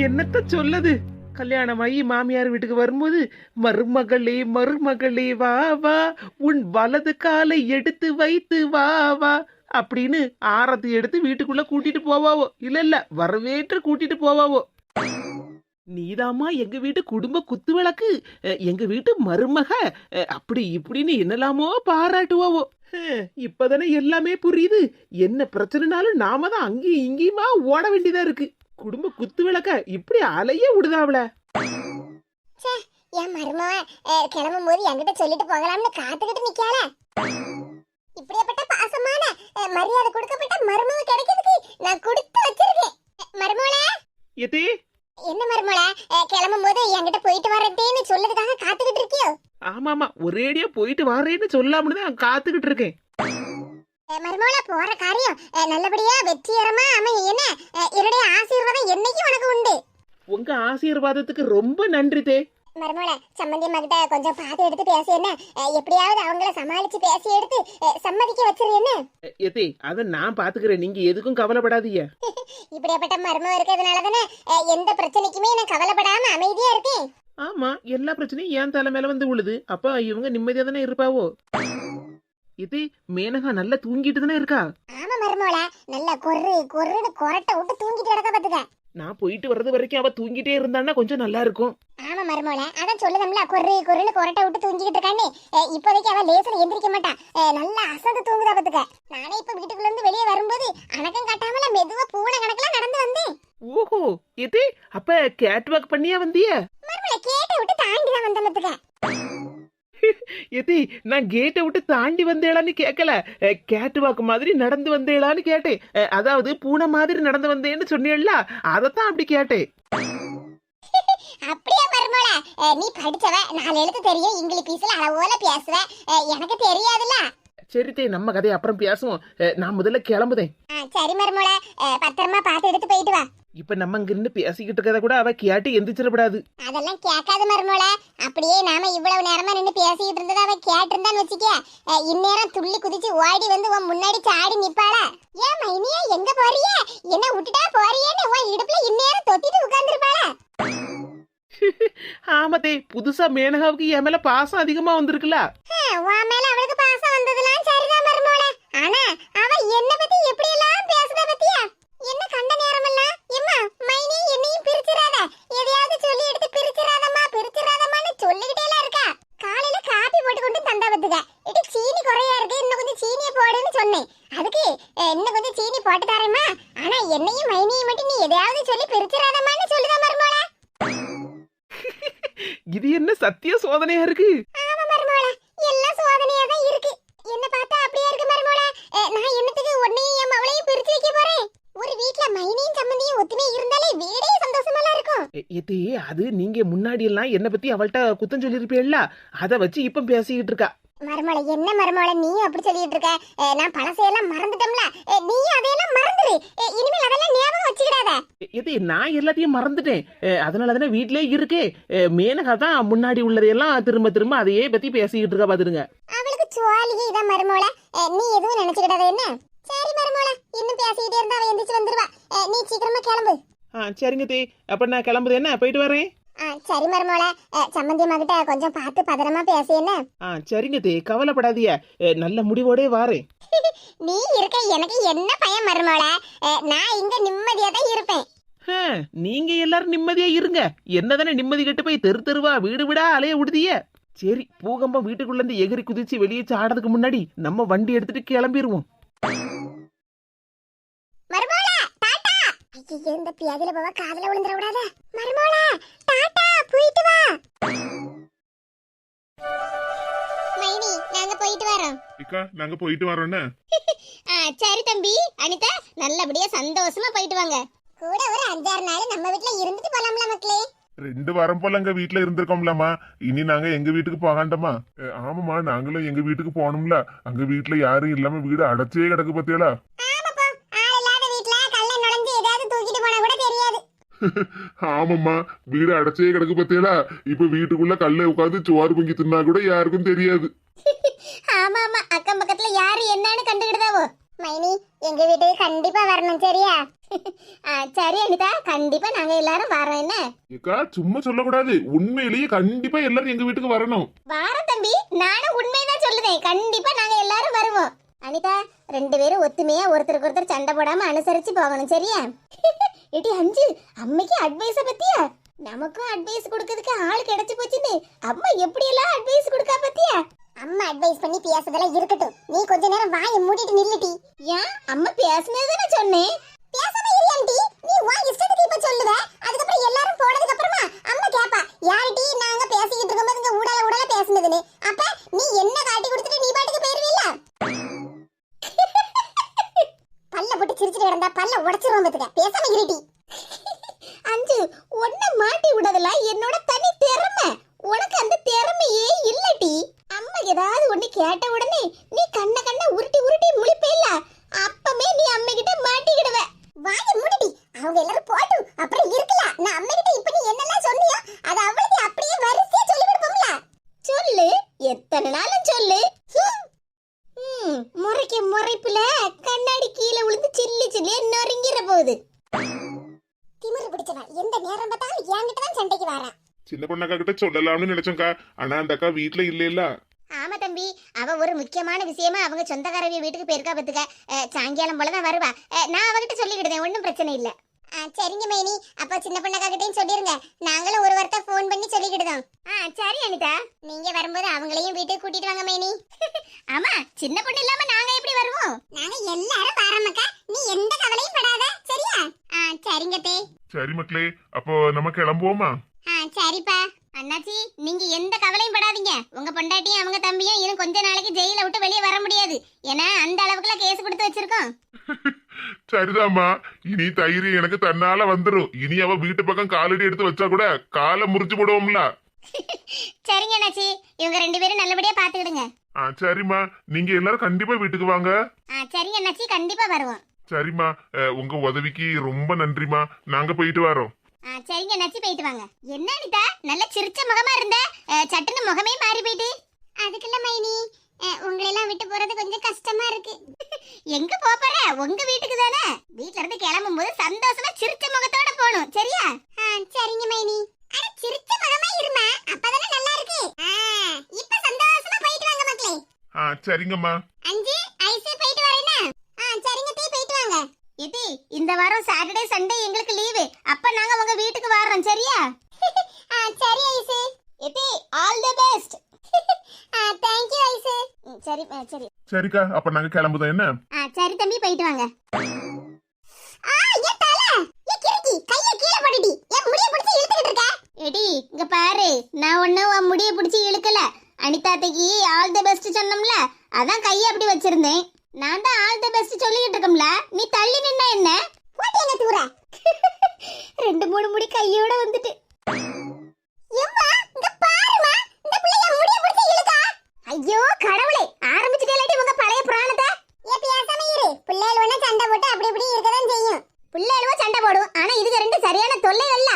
என்னத்த சொல்லது, கல்யாணமாயி மாமியார் வீட்டுக்கு வரும்போது மருமகளே மருமகளே வா வா, உன் வலது காலை எடுத்து வைத்து வா வா அப்படின்னு ஆரத்தி எடுத்து வீட்டுக்குள்ள கூட்டிட்டு போவாவோ. இல்ல இல்ல, வரவேற்று கூட்டிட்டு போவாவோ. நீதாம்மா எங்க வீட்டு குடும்ப குத்து விளக்கு, எங்க வீட்டு மருமக, அப்படி இப்படின்னு என்னலாமோ பாராட்டுவாவோ. இப்பதானே எல்லாமே புரியுது. என்ன பிரச்சனைனாலும் நாம தான் அங்கேயும் இங்கேயுமா ஓட வேண்டியதா இருக்கு. குடும்ப குத்து விளக்க இப்படி அலைய விடுதாவல. என் மருமவ கிளம்பும் போது என்கிட்ட சொல்லிட்டு போகலாம்னு காத்துக்கிட்டு நிக்கால. இப்படியாப்பட்ட பாசமான மரியாதை கொடுக்கப்பட்ட மருமவ கிடைக்கிறதுக்கு நான் கொடுத்து வச்சிருக்கேன். மருமவளே. எதே? என்ன மருமவளே, கிளம்பும் போது என்கிட்ட போயிட்டு வரட்டேன்னு சொல்லதுக்காக காத்துக்கிட்டு இருக்கியோ? ஆமாமா, ஒரேடியா போயிட்டு வரேன்னு சொல்லாமனு தான் காத்துக்கிட்டு இருக்கேன். மருமவளே, போற காரியம் நல்லபடியா வெற்றிகரமா அமைய என்ன என்னுடைய ஆசீர்வாதம் என்னைக்கும் உனக்கு உண்டு. உங்க ஆசீர்வாதத்துக்கு ரொம்ப நன்றி தே. மருமவளே, சம்பந்தி மகிட்ட கொஞ்சம் பார்த்து எடுத்து பேசி என்ன, எப்படியாவது அவங்கள சமாளிச்சு பேசி எடுத்து சம்மதிக்க வச்சிரு என்ன. எதே, அத நான் பாத்துக்கிறேன், நீங்க எதுக்கும் கவலைப்படாதீங்க. இப்படியாப்பட்ட மருமவ இருக்கிறதுனால தானே எந்த பிரச்சனைக்குமே நான் கவலைப்படாம அமைதியா இருக்கேன். ஆமா, எல்லா பிரச்சனையும் என் தலை மேல வந்து விழுது. அப்ப இவங்க நிம்மதியா தானே இருப்பாவோ. இது மேனகா நல்லா தூங்கிட்டு தானே இருக்கா? ஆமா மருமவளே, நல்லா கொர்ருன்னு கொரட்டை விட்டு தூங்கிட்டு கிடக்க பாத்துக்க. நான் போயிட்டு வர்றது வரைக்கும் அவ தூங்கிட்டே இருந்தான்னா கொஞ்சம் நல்லா இருக்கும். ஆமா மருமவளே, அதான் சொல்லுதம்ல, கொர்ருன்னு கொரட்டை விட்டு தூங்கிட்டு இருக்கான்னு. இப்போதைக்கு அவ லேசில் எந்திரிக்க மாட்டா, நல்லா அசந்து தூங்குதா பாத்துக்க. நானே இப்ப வீட்டுக்குள்ள இருந்து வெளியே வரும்போது அணக்கம் காட்டாமல மெதுவா பூனை கணக்குல நடந்து வந்தேன். ஓஹோ, இது அப்ப கேட் வாக் பண்ணியா வந்திய? மருமவளே, கேட்டை விட்டு தாண்டி தான் வந்த பாத்துக்க. எதி, நான் கேட்டை விட்டு தாண்டி வந்தேளான்னு கேட்கல, கேட் வாக்கு மாதிரி நடந்து வந்தேளான்னு கேட்டேன். அதாவது பூனை மாதிரி நடந்து வந்தேன்னு சொன்னேன்ல, அதத்தான் அப்படி கேட்டேன். அப்படியே மருமவளே, நீ படிச்சவ, 4 எழுத்து தெரியும், இங்கிலீஷ் பீஸ்ல அளவோல பேசுவ, எனக்கு தெரியாதுல்ல. சரி தே, நம்ம கதையை அப்புறம் பேசுவோம். நான் முதல்ல கிளம்புதேன். சரி மருமவளே, பத்திரமா பார்த்து எடுத்து போயிட்டு வா. இப்ப நம்ம இங்க இருந்து பேசிக்கிட்டு இருக்கத கூட அவ கேட்டு எந்திரிச்சிடப்படாது. அதெல்லாம் கேட்காத மருமவளே, அப்படியே நாம இவ்வளவு நேரமா நின்னு பேசிக்கிட்டு இருந்ததை அவ கேட்டிருந்தான்னு வச்சுக்க, இந்நேரம் துள்ளி குதிச்சு ஓடி வந்து உன் முன்னாடி சாடி நிப்பாளா. ஏன் மைனியா எங்க போறியே, என்ன விட்டுட்டா போறியேன்னு உன் இடுப்புல இந்நேரம் தொத்திட்டு உட்கார்ந்துருப்பாளா. ஆமதே, புதுசா மேனகாவுக்கு என் மேல பாசம் அதிகமா வந்திருக்குல்ல. உன் மேல அவளுக்கு பாசம் வந்ததுலாம் சரிதான் மருமவளே, ஆனா அவ என்ன பத்தி எப்படி எல்லாம் பேசுத பத்தியா? என்ன கண்ட நேரமெல்லாம் எம்மா மைனி என்னையும் பிரிச்சிராத, எதையாவது சொல்லி எடுத்து பிரிச்சிராதம்மான்னு சொல்லிக்கிட்டே எல்லாம் இருக்கா. காலையில காபி போட்டு கொண்டு தந்தா பத்துக்க, இது சீனி குறையா இருக்கு, இன்னும் கொஞ்சம் சீனியை போடுன்னு சொன்னேன். அதுக்கு இன்னும் கொஞ்சம் சீனி போட்டு தரேம்மா, ஆனா என்னையும் மைனியும் மட்டும் நீ எதையாவது சொல்லி பிரிச்சிராதம்மான்னு சொல்லுதா மருமவளே. இது என்ன சத்திய சோதனையா இருக்கு? ஆமா மருமவளே, எல்லாம் சோதனையா தான் இருக்கு. என்ன பார்த்தா அப்படியே இருக்கு மருமவளே, நான் என்னத்துக்கு உன்னையும் என் மவளையும் பிரிச்சு வைக்க போறேன்? ஒரு வீட்ல மைனியும் சம்பந்தியும் ஒத்துமே இருந்தாலே வீடே சந்தோஷமா இருக்கும். எதே, அது நீங்க முன்னாடி எல்லாம் என்ன பத்தி அவள்கிட்ட குத்தம் சொல்லிருப்பீல்ல, அத வச்சு இப்ப பேசிக்கிட்டு இருக்கா. மருமவளே, என்ன மருமவளே நீயும் அப்படி சொல்லிட்டு இருக்க? நான் பழசையெல்லாம் மறந்துட்டோம்ல, நீயும் அதையெல்லாம் மறந்துரு. இனிமேல் அதெல்லாம் ஞாபகம் வச்சுக்கிடாத. எதே, நான் எல்லாத்தையும் மறந்துட்டேன், அதனால தானே வீட்லயே இருக்கே. மேனகா தான் முன்னாடி உள்ளதையெல்லாம் திரும்ப திரும்ப அதையே பத்தி பேசிக்கிட்டு இருக்கா பாத்துருங்க. அவளுக்கு சுவாலியே இதான் மருமவளே, நீ எதுவும் நினைச்சுக்கிடாத என்ன. சரி மருமவளே, இன்னும் பேசிக்கிட்டே இருந்தா அவ எந்திரிச்சு வந்துருவா, நீ சீக்கிரமா கிளம்பு. சரிங்க தே, அப்ப நான் கிளம்புது என்ன, போயிட்டு வரேன். சரி மருமவளே, சம்பந்தி மகிட்ட கொஞ்சம் பார்த்து பத்திரமா பேசி என்ன. சரிங்க தே, கவலைப்படாதீய, நல்ல முடிவோடே வாரேன். நீ இருக்க எனக்கு என்ன பயம் மருமவளே, நான் இங்க நிம்மதியா தான் இருப்பேன். நீங்க எல்லாரும் நிம்மதியா இருங்க, என்னதானே நிம்மதி கெட்டு போய் தெரு தெருவா வீடு விடா அலைய விடுதிய. சரி, பூகம்பம் வீட்டுக்குள்ள இருந்து எகிரி குதிச்சு வெளியே சாடுறதுக்கு முன்னாடி நம்ம வண்டி எடுத்துட்டு கிளம்பிடுவோம். மருமவளே டாடா. ஐயோ, இந்த பியாதில பாவ காதுல விழுந்துற விடாத. மருமவளே டாடா, போயிட்டு வா. மைனி, நாங்க போயிட்டு வரோம். அக்கா, நாங்க போயிட்டு வரோம்னே. சரி தம்பி, அனிதா நல்லபடியா சந்தோஷமா போயிட்டு வாங்க. கூட ஒரு 5-6 நாள் நம்ம வீட்ல இருந்துட்டு போலாம்ல மக்களே. 2 வாரம் போல எங்க வீட்டுல இருந்திருக்கோம்லம்மா, இனி நாங்க எங்க வீட்டுக்கு போகாண்டமா? ஆமாமா, நாங்களும் எங்க வீட்டுக்கு போகணும்ல, அங்க வீட்டுல யாரும் இல்லாம வீடு அடைச்சே கிடக்கு பத்தியலா. ஆமாம்மா, வீடு அடைச்சே கிடக்கு பத்தியலா. இப்ப வீட்டுக்குள்ள கல்ல உட்காந்து சோறு பொங்கி தின்னா கூட யாருக்கும் தெரியாது. ஆமா ஆமா, அக்கம் பக்கத்துல யாரு என்னன்னு கண்டுக்கிட்டதாவோ. மைனி எங்க வீட்டுக்கு கண்டிப்பா வரணும் சரியா? சரி அனிதா, கண்டிப்பா நாங்க எல்லாரும் வரோம். என்ன ஏக்கா சும்மா சொல்லக்கூடாது, உண்மையிலேயே கண்டிப்பா எல்லாரும் எங்க வீட்டுக்கு வரணும். வாரம் தம்பி, நானும் உண்மைதான் சொல்லுதேன். கண்டிப்பா நாங்க எல்லாரும் வருவோம். அனிதா, 2 பேரும் ஒத்துமையா ஒருத்தருக்கு ஒருத்தர் சண்டை போடாம அனுசரிச்சு போகணும் சரியா? ஏடி அஞ்சு, அம்மைக்கு அட்வைஸ பத்தியா? நமக்கும் அட்வைஸ் கொடுக்கிறதுக்கு ஆள் கிடைச்சு போச்சுன்னு அம்மா எப்படி எல்லாம் அட்வைஸ் கொடுக்கா பத்தியா? அம்மா அட்வைஸ் பண்ணி பேசுறதெல்லாம் இருக்கட்டும், நீ கொஞ்ச நேரம் வாயை மூடிட்டு நில்லுடி. ஏன் அம்மா பேசுனதுதானே சொன்னேன். பேசாம இரியாண்டி, நீ வா இஷ்டத்துக்கு இப்ப சொல்லுவ. அதுக்கப்புறம் எல்லாரும் போனதுக்கு அப்புறமா அம்மா கேப்பா, யாருடி நாங்க பேசிக்கிட்டு இருக்கும்போது இங்க ஊடல பேசுனதுன்னு. அப்ப நீ என்ன காட்டி கொடுத்துட்டு நீ பாட்டுக்கு போயிருவீல்ல? பல்ல போட்டு சிரிச்சிட்டு கிடந்தா பல்ல உடைச்சிருவோம் பத்துக்க. பேசாம இருடி. அஞ்சு, ஒன்ன மாட்டி விடதெல்லாம் என்னோட தனி திறமை. உனக்கு அந்த திறமையே இல்லடி. அம்மா ஏதாவது ஒண்ணு கேட்ட உடனே நீ கண்ண உருட்டி முழிப்பேல்ல, அப்பமே நீ அம்மா கிட்ட மாட்டிக்கிடுவ. வாயை மூடிடி. அவங்க எல்லாரும் போட்டும் அப்புறம் இருக்கலாம். நான் அம்மா கிட்ட இப்ப நீ என்னெல்லாம் சொன்னியோ அது அவளுக்கு அப்படியே வரிசையா சொல்லி கொடுப்போம்ல. சொல்லு, எத்தனை நாளும் சொல்லு. முறைப்புல கண்ணாடி கீழே விழுந்து சில்லியா நொறுங்கிற போகுது. திமிரு பிடிச்சவ எந்த நேரம் பார்த்தாலும் என்கிட்ட தான் சண்டைக்கு வரா. சின்ன பொண்ணக்கா கிட்ட சொல்லலாம்னு நினைச்சோம்க்கா, ஆனா அந்த அக்கா வீட்டுல இல்ல. ஆமா தம்பி, அவ ஒரு முக்கியமான விஷயமா அவங்க சொந்தக்காரவிய வீட்டுக்கு போயிருக்கா பத்துக்க. சாயங்காலம் போலதான் வருவா. நான் அவகிட்ட சொல்லிக்கிட்டேன், ஒன்னும் பிரச்சனை இல்ல. சரிங்க மைனி, அப்ப சின்ன பொண்ணக்கா கிட்டையும் சொல்லிருங்க. நாங்களும் ஒரு வார்த்தை போன் பண்ணி சொல்லிக்கிடுதோம். சரி அனிதா, நீங்க வரும்போது அவங்களையும் வீட்டுக்கு கூட்டிட்டு வாங்க மைனி. ஆமா, சின்ன பொண்ணு இல்லாம நாங்க எப்படி வருவோம்? நாங்க எல்லாரும் வரோம்க்கா, நீ எந்த கவலையும் படாத சரியா? சரிங்க தே. சரி மக்களே, அப்போ நம்ம கிளம்புவோமா? சரிப்பா. அண்ணாச்சி, நீங்க எந்த கவலையும் படாதீங்க. உங்க பொண்டாட்டியும் அவங்க தம்பியும் இன்னும் கொஞ்ச நாளைக்கு ஜெயில விட்டு வெளியே வர முடியாது. ஏன்னா அந்த அளவுக்குலாம் கேஸ் கொடுத்து வச்சிருக்கோம். சரிதாம்மா, இனி தைரியம் எனக்கு தன்னால வந்துரும். இனி அவ வீட்டு பக்கம் காலடி எடுத்து வச்சா கூட காலை முறிச்சு போடுவோம்ல. சரிங்க அண்ணாச்சி, இவங்க 2 பேரும் நல்லபடியா பாத்துக்கிடுங்க. சரிம்மா, நீங்க எல்லாரும் கண்டிப்பா வீட்டுக்கு வாங்க. சரிங்க அண்ணாச்சி, கண்டிப்பா வருவோம். சரிம்மா, உங்க உதவிக்கு ரொம்ப நன்றிமா. நாங்க போயிட்டு வரோம். சரிங்க அண்ணாச்சி, போயிட்டு வாங்க. என்ன அனிதா, நல்ல சிரிச்ச முகமா இருந்த, சட்டுன்னு முகமே மாறி போயிட்டு. அதுக்குள்ள மைனி, உங்களை எல்லாம் விட்டு போறது கொஞ்சம் கஷ்டமா இருக்கு. எங்க போற? உங்க வீட்டுக்கு தானே. வீட்ல இருந்து கிளம்பும் போது சந்தோஷமா சிரிச்ச முகத்தோட போணும் சரியா? சரிங்க மைனி. அட சிரிச்ச முகமா இருமா, அப்பதானே நல்லா இருக்கு. இப்ப சந்தோஷமா போயிட்டு வாங்க மக்களே. சரிங்கம்மா. அஞ்சு ஐஸ் போயிட்டு வரேனா? சரிங்க தீ, போயிட்டு வாங்க. இது இந்த வாரம் சாட்டர்டே சண்டே எங்களுக்கு லீவு. அப்ப நாங்க உங்க வீட்டுக்கு வரோம் சரியா? சரி ஐஸ். இது all the best. Thank you ஐஸ். சரி சரி. சரிக்கா, அப்ப நாங்க கிளம்புதோம் என்ன? சரி தம்பி, போயிட்டு வாங்க. ஏ தல, ஏ கிறுக்கி, கைய கீழ போடுடி. ஏன் முடிய பிடிச்சி இழுத்துக்கிட்டு இருக்க? எடி இங்க பாரு, நான் ஒண்ணும் உன் முடிய பிடிச்சி இழுக்கல. அனிதாத்தைக்கு ஆல் தி பெஸ்ட் சொன்னோம்ல, அதான் கைய அப்படி வச்சிருந்தேன். நான் தான் ஆல் தி பெஸ்ட் சொல்லிட்டு இருக்கோம்ல, நீ தள்ளி நின்னா என்ன? போட்டு என்ன தூர? 2-3 முடி கையோட வந்துட்டு. எம்மா இங்க பாருமா, இந்த புள்ளைய முடிய பிடிச்சி இழுக்கா. ஐயோ கடவுளே, ஆரம்பிச்சிட்டேலடி உங்க பழைய புராணத்தை. ஏ பேசாம இரு, பிள்ளைகள் ஒண்ணு சண்டை போட்டு அப்படி இப்படி இருக்கதான் செய்யும். பிள்ளைகளும் சண்டை போடும், ஆனா இதுக்கு 2 சரியான தொல்லை இல்ல.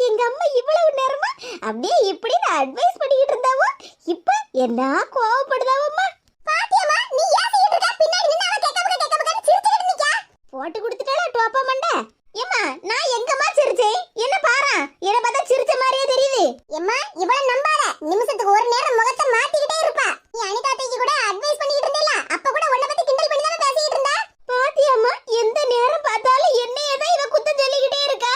எங்க அம்மா இவ்வளவு நேரமா அப்படியே இப்படி அட்வைஸ் பண்ணிக்கிட்டு இருந்தாவோ, இப்ப என்ன கோவப்படுதாவம்மா. பாத்தியம்மா, நீ ஏசிக்கிட்டு இருக்க, பின்னாடி நின்னு அவ கேக்கபக்க சிரிச்சிட்டு நிக்கா. போட்டு கொடுத்துட்டாளா டோப்பா மண்டை. ஏம்மா, நான் எங்கம்மா சிரிச்சேன்? என்ன பாரா, என்ன பார்த்தா சிரிச்ச மாதிரியே தெரியுது. ஏம்மா, இவள நம்பாத. நிமிஷத்துக்கு ஒரு நேரம் முகத்தை மாத்திக்கிட்டே இருப்பா. நீ அனிதாத்தைக்கு கூட அட்வைஸ் பண்ணிட்டு இருந்தேல, அப்ப கூட உன்னை பத்தி கிண்டல் பண்ணி தான பேசிட்டு இருந்தா. பாத்தியம்மா, எந்த நேரம் பார்த்தாலும் என்னையே தான் இவ குத்தம் சொல்லிக்கிட்டே இருக்கா.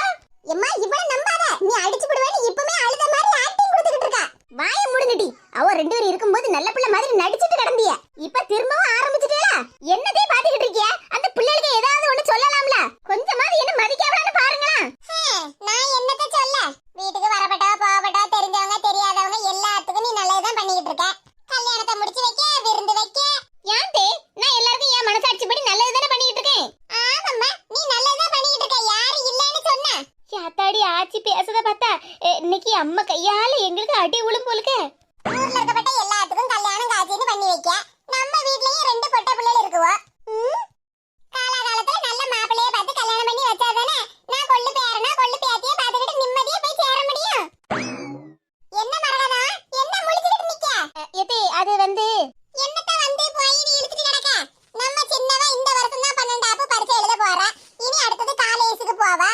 ஏம்மா, இவள நம்பாத. நீ அடிச்சு விடுவேன்னு இப்பவே அழுத மாதிரி ஆக்டிங் கொடுத்துக்கிட்டு இருக்கா. வாயை மூடுங்கடி. அவ 2 பேரும் இருக்கும்போது நல்ல பிள்ளை மாதிரி நடிச்சிட்டு கிடந்திய. இப்ப திரும்பவும் ஆரம்பிச்சிட்டேல. என்னதே பாத்துக்கிட்டு இருக்கிய? அந்த பிள்ளைகளுக்கு ஏதாவது ஒண்ணு சொல்லலாம்ல. கொஞ்சமாவது என்ன மதிக்காவலான்னு பாருங்களா. நான் என்னத்த சொல்ல? வீட்டுக்கு வரப்பட்டா போகப்பட்டா, தெரிஞ்சவங்க தெரியாதவங்க எல்லாத்துக்கும் நீ நல்லதுதான் பண்ணிக்கிட்டு இருக்க. கல்யாணத்தை முடிச்சு வைக்க, விருந்து வைக்க. ஏன்தே, நான் எல்லாருக்கும் என் மனசாட்சிப்படி நல்லதுதானே பண்ணிக்கிட்டு இருக்கேன். ஆமாம்மா, நீ நல்லதுதான் பண்ணிக்கிட்டு இருக்க. யாரு இல்லன்னு சொன்னா? யாத்தாடி ஆச்சி பேசத பார்த்தா இன்னைக்கு அம்மா கையால எங்களுக்கு அடி உளும் போலுக்க. ஊர்ல இருக்கப்பட்ட எல்லாத்துக்கும் கல்யாணம் காட்சின்னு பண்ணி வைக்க, நம்ம வீட்லயும் 2 பொட்ட பிள்ளைகள் இருக்குவோ. காலகாலத்துல நல்ல மாப்பிள்ளைய பார்த்து கல்யாணம் பண்ணி வச்சாதானே நான் கொள்ளு பேரனா கொள்ளு பேத்திய பார்த்துக்கிட்டு நிம்மதியா போய் சேர முடியும். என்ன மரகதா, என்ன முழிச்சிட்டு நிக்க? அது வந்து என்னத்த வந்து போய் நீ இழுத்துட்டு கிடக்க. நம்ம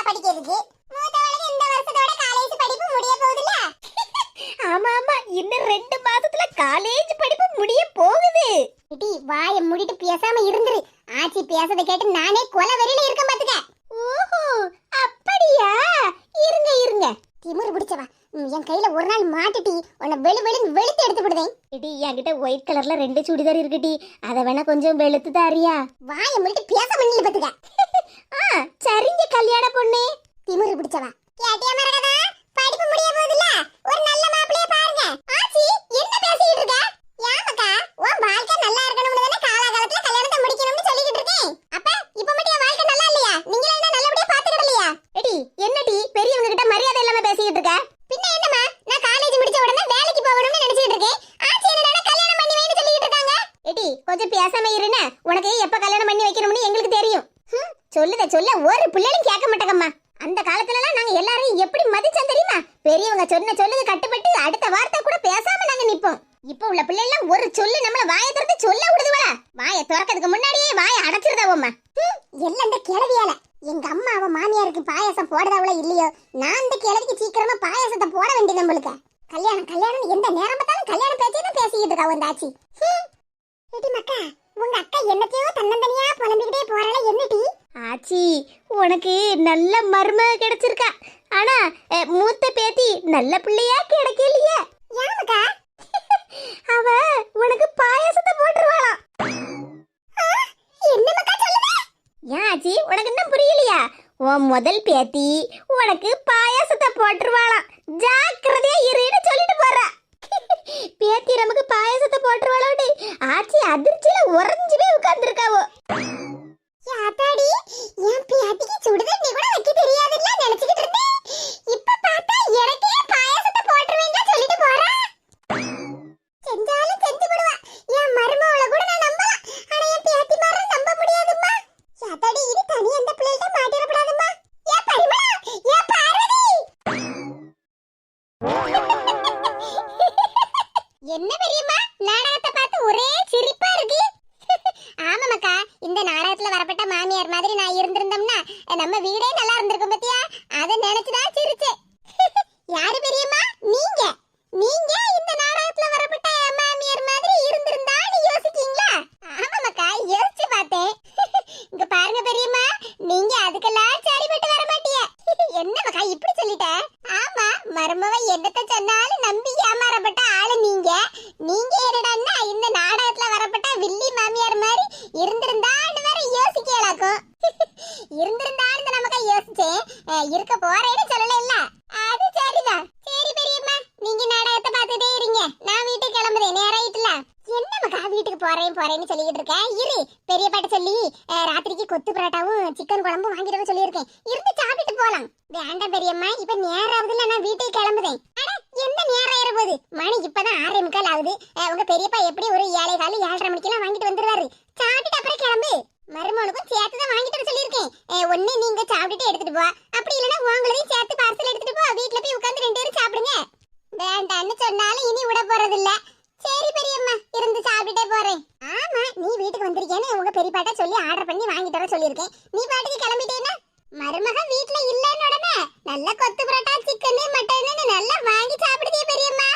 படிக்கிறதுக்கு. மூத்தவளுக்கு இந்த வருஷத்தோட காலேஜ் படிப்பு முடிய போகுதுல. ஆமா ஆமா, இன்னும் 2 மாசத்துல காலேஜ் படிப்பு முடிய போகுது. இடி வாயை மூடிட்டு பேசாம இருந்துரு. ஆச்சி பேசத கேட்டு நானே கொலை வெறியில இருக்க பாத்துக்க. ஓஹோ, அப்படியா? இருங்க இருங்க. திமிரு பிடிச்சவா, என் கையில ஒரு நாள் மாட்டுட்டி உன்னை வெளுன்னு வெளுத்து எடுத்து விடுதேன். இடி, என்கிட்ட ஒயிட் கலர்ல 2 சுடிதார் இருக்குடி, அத வேணா கொஞ்சம் வெளுத்து தாரியா? வாயை மூடிட்டு பேசாம நில்லு பாத்துக்க. சரிங்க கல்யாண பொண்ணு. திமிரு பிடிச்சவா, கேட்டியா மரகதா? படிப்பு முடிய போகுதுல, ஒரு நல்ல மாப்பிளைய பாருங்க. ஆச்சி என்ன பேசிட்டு இருக்க? யாமக்கா, உன் வாழ்க்கை நல்லா இருக்கணும்னு தானே காலகாலத்துல கல்யாணத்தை முடிக்கணும்னு சொல்லிட்டு இருக்கேன். அப்ப இப்ப மட்டும் என் வாழ்க்கை நல்லா இல்லையா? நீங்க என்ன நல்லபடியா பாத்துக்கிடலையா? எடி, என்னடி பெரியவங்க கிட்ட மரியாதை இல்லாம பேசிட்டு இருக்க? பின்ன என்னமா, நான் காலேஜ் முடிச்ச உடனே வேலைக்கு போகணும்னு நினைச்சிட்டு இருக்கேன். ஆச்சி என்னடா கல்யாணம் பண்ணி வைன்னு சொல்லிட்டு இருக்காங்க. எடி, கொஞ்சம் பேசாம இருன்னு. உனக்கு எப்ப கல்யாணம் பண்ணி வைக்கணும்னு எங்களுக்கு தெரியும். சொல்ல ஒரு பிள்ளைகளும் கேட்க மாட்டேங்கம்மா. அந்த காலத்துலலாம் நாங்க எல்லாரையும் எப்படி மதிச்சோம் தெரியுமா? பெரியவங்க சொன்ன சொல்லுக்கு கட்டுப்பட்டு அடுத்த வார்த்தை கூட பேசாம நாங்க நிப்போம். இப்ப உள்ள பிள்ளைலாம் ஒரு சொல்லு நம்மள வாயை திறந்து சொல்ல விடுதுவளா? வாயை திறக்கிறதுக்கு முன்னாடியே வாயை அடைச்சிருதாவம்மா. எல்லாம் இந்த கிழவியால. எங்க அம்மா அவ மாமியாருக்கு பாயாசம் போடுறவளோ இல்லையோ, நான் இந்த கிழவிக்கு சீக்கிரமா பாயாசத்தை போட வேண்டியது நம்மளுக்கு. கல்யாணம் எந்த நேரம் பார்த்தாலும் கல்யாணம் பேச்சே தான் பேசிக்கிட்டு இருக்கா அந்த ஆச்சி. ஏடி மக்கா, உங்க அக்கா என்னத்தையோ தன்னந்தனியா புலம்பிக்கிட்டே போறாளே, என்னடி ஆச்சி? உனக்கு நல்ல மருமக கிடைச்சிருக்கா. ஆனா மூத்த பேத்தி நல்ல பிள்ளையா கிடைக்கலையே. யாமக்கா? அவ உனக்கு பாயாசத்தை போட்டுருவாளாம். என்ன மக்கா சொல்லுங்க? ஏன் ஆச்சி, உனக்கு இன்னும் புரியலையா? உன் முதல் பேத்தி உனக்கு பாயாசத்தை போட்டுருவாளாம். ஜாக்கிரதையா இருன்னு சொல்லிட்டு போறா. பேத்தி நமக்கு பாயாசத்தை போட்டுருவாளோடு ஆச்சி அதிர்ச்சியில உறைஞ்சு போய் உட்கார்ந்துருக்காவோ. யாத்தாடி, என் பியாத்திக்கு சுடுதண்ணி கூட வைக்க தெரியாதுல்ல நினைச்சிட்டு இருந்தேன். இப்ப பார்த்தா எனக்கே பாயாசத்தை போட்டுருவீங்க சொல்லிட்டு போறா. செஞ்சாலும் செஞ்சு விடுவா. என் மருமவளை கூட நான் நம்பலாம், ஆனா என் பியாத்தி மாற நம்ப முடியாதும்மா. யாத்தாடி, இது தனி அந்த பிள்ளைகிட்ட மாட்டிடப்படாதும்மா. ஏ பரிமளா, ஏ பார்வதி. என்ன பெரியம்மா, நாடகத்தை பார்த்து ஒரே சிரிப்பா இருக்கு. ஆமாமக்கா, இந்த நாடகத்துல வரப்பட்ட மாமியார் மாதிரி நான் இருந்திருந்தோம்னா நம்ம வீடே நல்லா இருந்திருக்கும் பத்தியா? அதை நினைச்சுதான் சிரிச்சேன். யாரு பெரியம்மா? நீங்க நீங்க இந்த நாடகத்துல வரப்பட்ட மாமியார் மாதிரி இருந்திருந்தான்னு யோசிச்சீங்களா? ஆமாமக்கா, யோசிச்சு பார்த்தேன். இங்க பாருங்க பெரியம்மா, நீங்க அதுக்கெல்லாம் சரிப்பட்டு வர மாட்டீங்க. என்னமக்கா இப்படி சொல்லிட்ட? ஆமா, மருமவ என்னத்த சொன்னாலும் நம்பி ஏமாறப்பட்ட ஆளு நீங்க. நீங்க என்னடான்னா இந்த நாடகத்துல வரப்பட்ட வில்லி மாமியார் மாதிரி இருந்திருந்தான்னு வேற யோசிக்கலாக்கும். இருந்திருந்தான்னு நமக்கு யோசிச்சேன், இருக்க போறேன்னு சொல்லல இல்ல. அது சரிதான். சரி பெரியம்மா, நீங்க நாடகத்தை பார்த்துட்டே இருங்க, நான் வீட்டுக்கு கிளம்புறேன். நேரம் ஆயிட்டுல. என்னமக்கா வீட்டுக்கு போறேன்னு சொல்லிக்கிட்டு இருக்கேன்? இரு, பெரிய பாட்ட சொல்லி ராத்திரிக்கு கொத்து பரோட்டாவும் சிக்கன் குழம்பும் வாங்கிட்டு சொல்லியிருக்கேன். இருந்து சாப்பிட்டு போலாம். வேண்டாம் பெரியம்மா, இப்ப நேரம் ஆகுதுல, நான் வீட்டுக்கு கிளம்புறேன். அட, என்ன நேரம் ஆயிர போகுது? மணி இப்பதான் 6:45 ஆகுது. உங்க பெரியப்பா எப்படி ஒரு 7:15 7:30 மணிக்கெல்லாம் வாங்கிட்டு வந்துருவாரு. சாப்பிட்டு அப்புறம் கிளம்பு. மருமகளுக்கும் சேர்த்து தான் வாங்கிட்டு வர சொல்லியிருக்கேன். ஒண்ணு நீங்க சாப்பிட்டுட்டு எடுத்துட்டு போ, அப்படி இல்லைன்னா உங்களையும் சேர்த்து பார்சல் எடுத்துட்டு போ. வீட்டுல போய் உட்காந்து 2 பேரும் சாப்பிடுங்க. வேண்டான்னு சொன்னாலும் இனி விட போறது இல்ல. சரி பெரியம்மா, இருந்து சாப்பிட்டுட்டே போறேன். ஆமா, நீ வீட்டுக்கு வந்திருக்கேன்னு உங்க பெரியப்பாட்ட சொல்லி ஆர்டர் பண்ணி வாங்கிட்டு வர சொல்லியிருக்கேன். நீ பாட்டுக்கு கிளம்பிட்டேன்னா மருமக வீட்டுல இல்லன்னு உடனே நல்ல கொத்து பரோட்டா சிக்கன் மட்டன் நல்லா வாங்கி சாப்பிடுதே பெரியம்மா.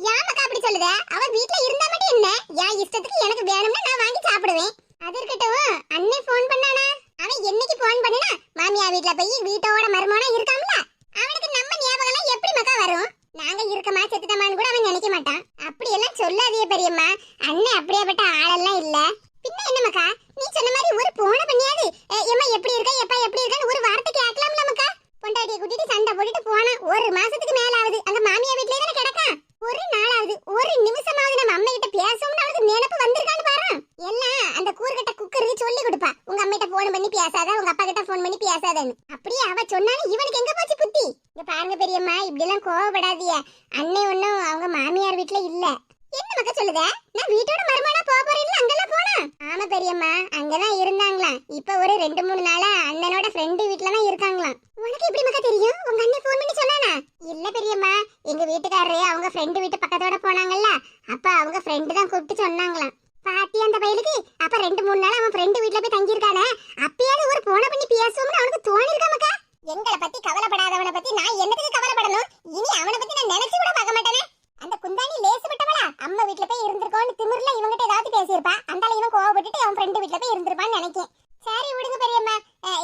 யாமக்கா அப்படி சொல்லுத? அவ வீட்டுல இருந்தா மட்டும் என்ன, என் இஷ்டத்துக்கு எனக்கு வேணும்னா நான் வாங்கி சாப்பிடுவேன். அது இருக்கட்டும், அண்ணே போன் பண்ணானா? அவன் என்னைக்கு போன் பண்ணனா? மாமியா வீட்டுல போய் வீட்டோட மருமகனா இருக்காம்ல, அவனுக்கு நம்ம ஞாபகம் எல்லாம் எப்படி மக்கா வரும்? நாங்க இருக்கமா செத்துட்டமான்னு கூட அவன் நினைக்க மாட்டான். அப்படி எல்லாம் சொல்லாதே பெரியம்மா, அண்ணே அப்படியேப்பட்ட ஆளெல்லாம் இல்ல. பின்ன என்ன மக்கா, நீ சொன்ன மாதிரி ஒரு போன பண்ணியாது ஏம்மா எப்படி இருக்க, எப்பா எப்படி இருக்கான்னு ஒரு வார்த்தை கேட்கலாம்ல மக்கா? பொண்டாட்டியை கூட்டிட்டு சண்டை போட்டுட்டு போனா 1 மாசத்துக்கு மேல ஆகுது. அங்க மாமியா வீட்லயே தானே கிடக்கா. ஒரு நாளாவது ஒரு நிமிஷமாவது நம்ம அம்மா கிட்ட பேசணும்னு அவளுக்கு நினைப்பு வந்திருக்கான்னு பாரு. எல்லாம் அந்த கூறுகட்ட குக்கருக்கு சொல்லி கொடுப்பா, உங்க அம்மிட்ட போன் பண்ணி பேசாத, உங்க அப்பா கிட்ட போன் பண்ணி பேசாதன்னு. அப்படியே அவ சொன்னாலும் இவனுக்கு எங்க போச்சு புத்தி? இங்க பாருங்க பெரியம்மா, இப்படி எல்லாம் கோவப்படாதீங்க. அண்ணே ஒண்ணும் அவங்க மாமியார் வீட்டுல இல்ல. என்ன மக்கா சொல்லுத? நான் வீட்டோட மருமகனா போக போறேன்ல, அங்கெல்லாம் போனா? ஆமா பெரியம்மா, அங்கதான் இருந்தாங்களாம். இப்ப ஒரு 2-3 நாளா அண்ணனோட ஃப்ரெண்டு வீட்டுல தான் இருக்காங்களாம். உனக்கு எப்படி மக்கா தெரியும்? உங்க அண்ணன் போன் பண்ணி சொன்னானா? இல்ல பெரியம்மா, எங்க வீட்டுக்காரரு அவங்க ஃப்ரெண்டு வீட்டு பக்கத்தோட போனாங்கல்ல, அப்ப அவங்க ஃப்ரெண்டு தான் கூப்பிட்டு சொன்னாங்களாம். பாத்தி அந்த பையலுக்கு அப்ப 2-3 நாள் அவன் ஃப்ரெண்டு வீட்டுல போய் தங்கி இருக்கானே, அப்பயாவது ஒரு போன பண்ணி பேசுவோம்னு அவனுக்கு தோணி இருக்கா மக்கா? எங்க எங்களை பத்தி கவலைப்படாதவனை பத்தி நான் என்னத்துக்கு கவலைப்படணும்? இனி அவனை பத்தி நான் நினைச்சு கூட பார்க்க மாட்டேனே. அந்த குந்தாணி லேசு விட்டவளா அம்மா வீட்ல போய் இருந்திருக்கோன்னு திமிர்ல இவங்கிட்ட ஏதாவது பேசியிருப்பா. அந்தால இவன் கோவப்பட்டுட்டு அவன் ஃப்ரெண்டு வீட்ல போய் இருந்திருப்பான்னு நினைக்கேன். சரி விடுங்க பெரியம்மா,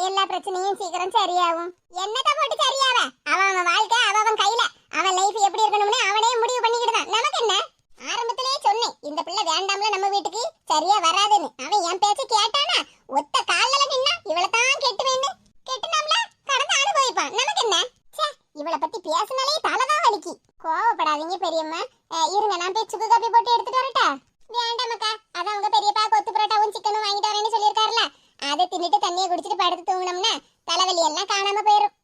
எல்லா பிரச்சனையும் சீக்கிரம் சரியாகும். என்னதான் போட்டு சரியாவ? அவன் வாழ்க்கை அவன் கையில. அவன் லைஃப் எப்படி இருக்கணும்னு அவனே முடிவு பண்ணிக்கிட்டான். நமக்கு என்ன? ஆரம்பத்திலேயே சொன்னேன் இந்த பிள்ளை வேண்டாம்ல நம்ம வீட்டுக்கு, சரியா வராதுன்னு. அவன் என் பேச்ச கேட்டானா ஒத்த கால்ல நின்னா இவளை தான் கெட்டுவேன்னு கெட்டுனாம்ல கடந்து அனுபவிப்பான். நமக்கு என்ன? இவளை பத்தி பேசினாலே தலைதான் வலிக்கு. கோவப்படாதீங்க பெரியம்மா, இருங்க நான் போய் சுக்கு காப்பி போட்டு எடுத்துட்டு வரட்டா? வேண்டாமக்கா, அதான் உங்க பெரியப்பா கொத்து பரோட்டாவும் சிக்கனும் வாங்கிட்டு வரேன்னு சொல்லியிருக்காருல, அதை தின்னுட்டு தண்ணியை குடிச்சிட்டு படுத்து தூங்கினோம்னா தலைவலி எல்லாம் காணாம போயிரும்.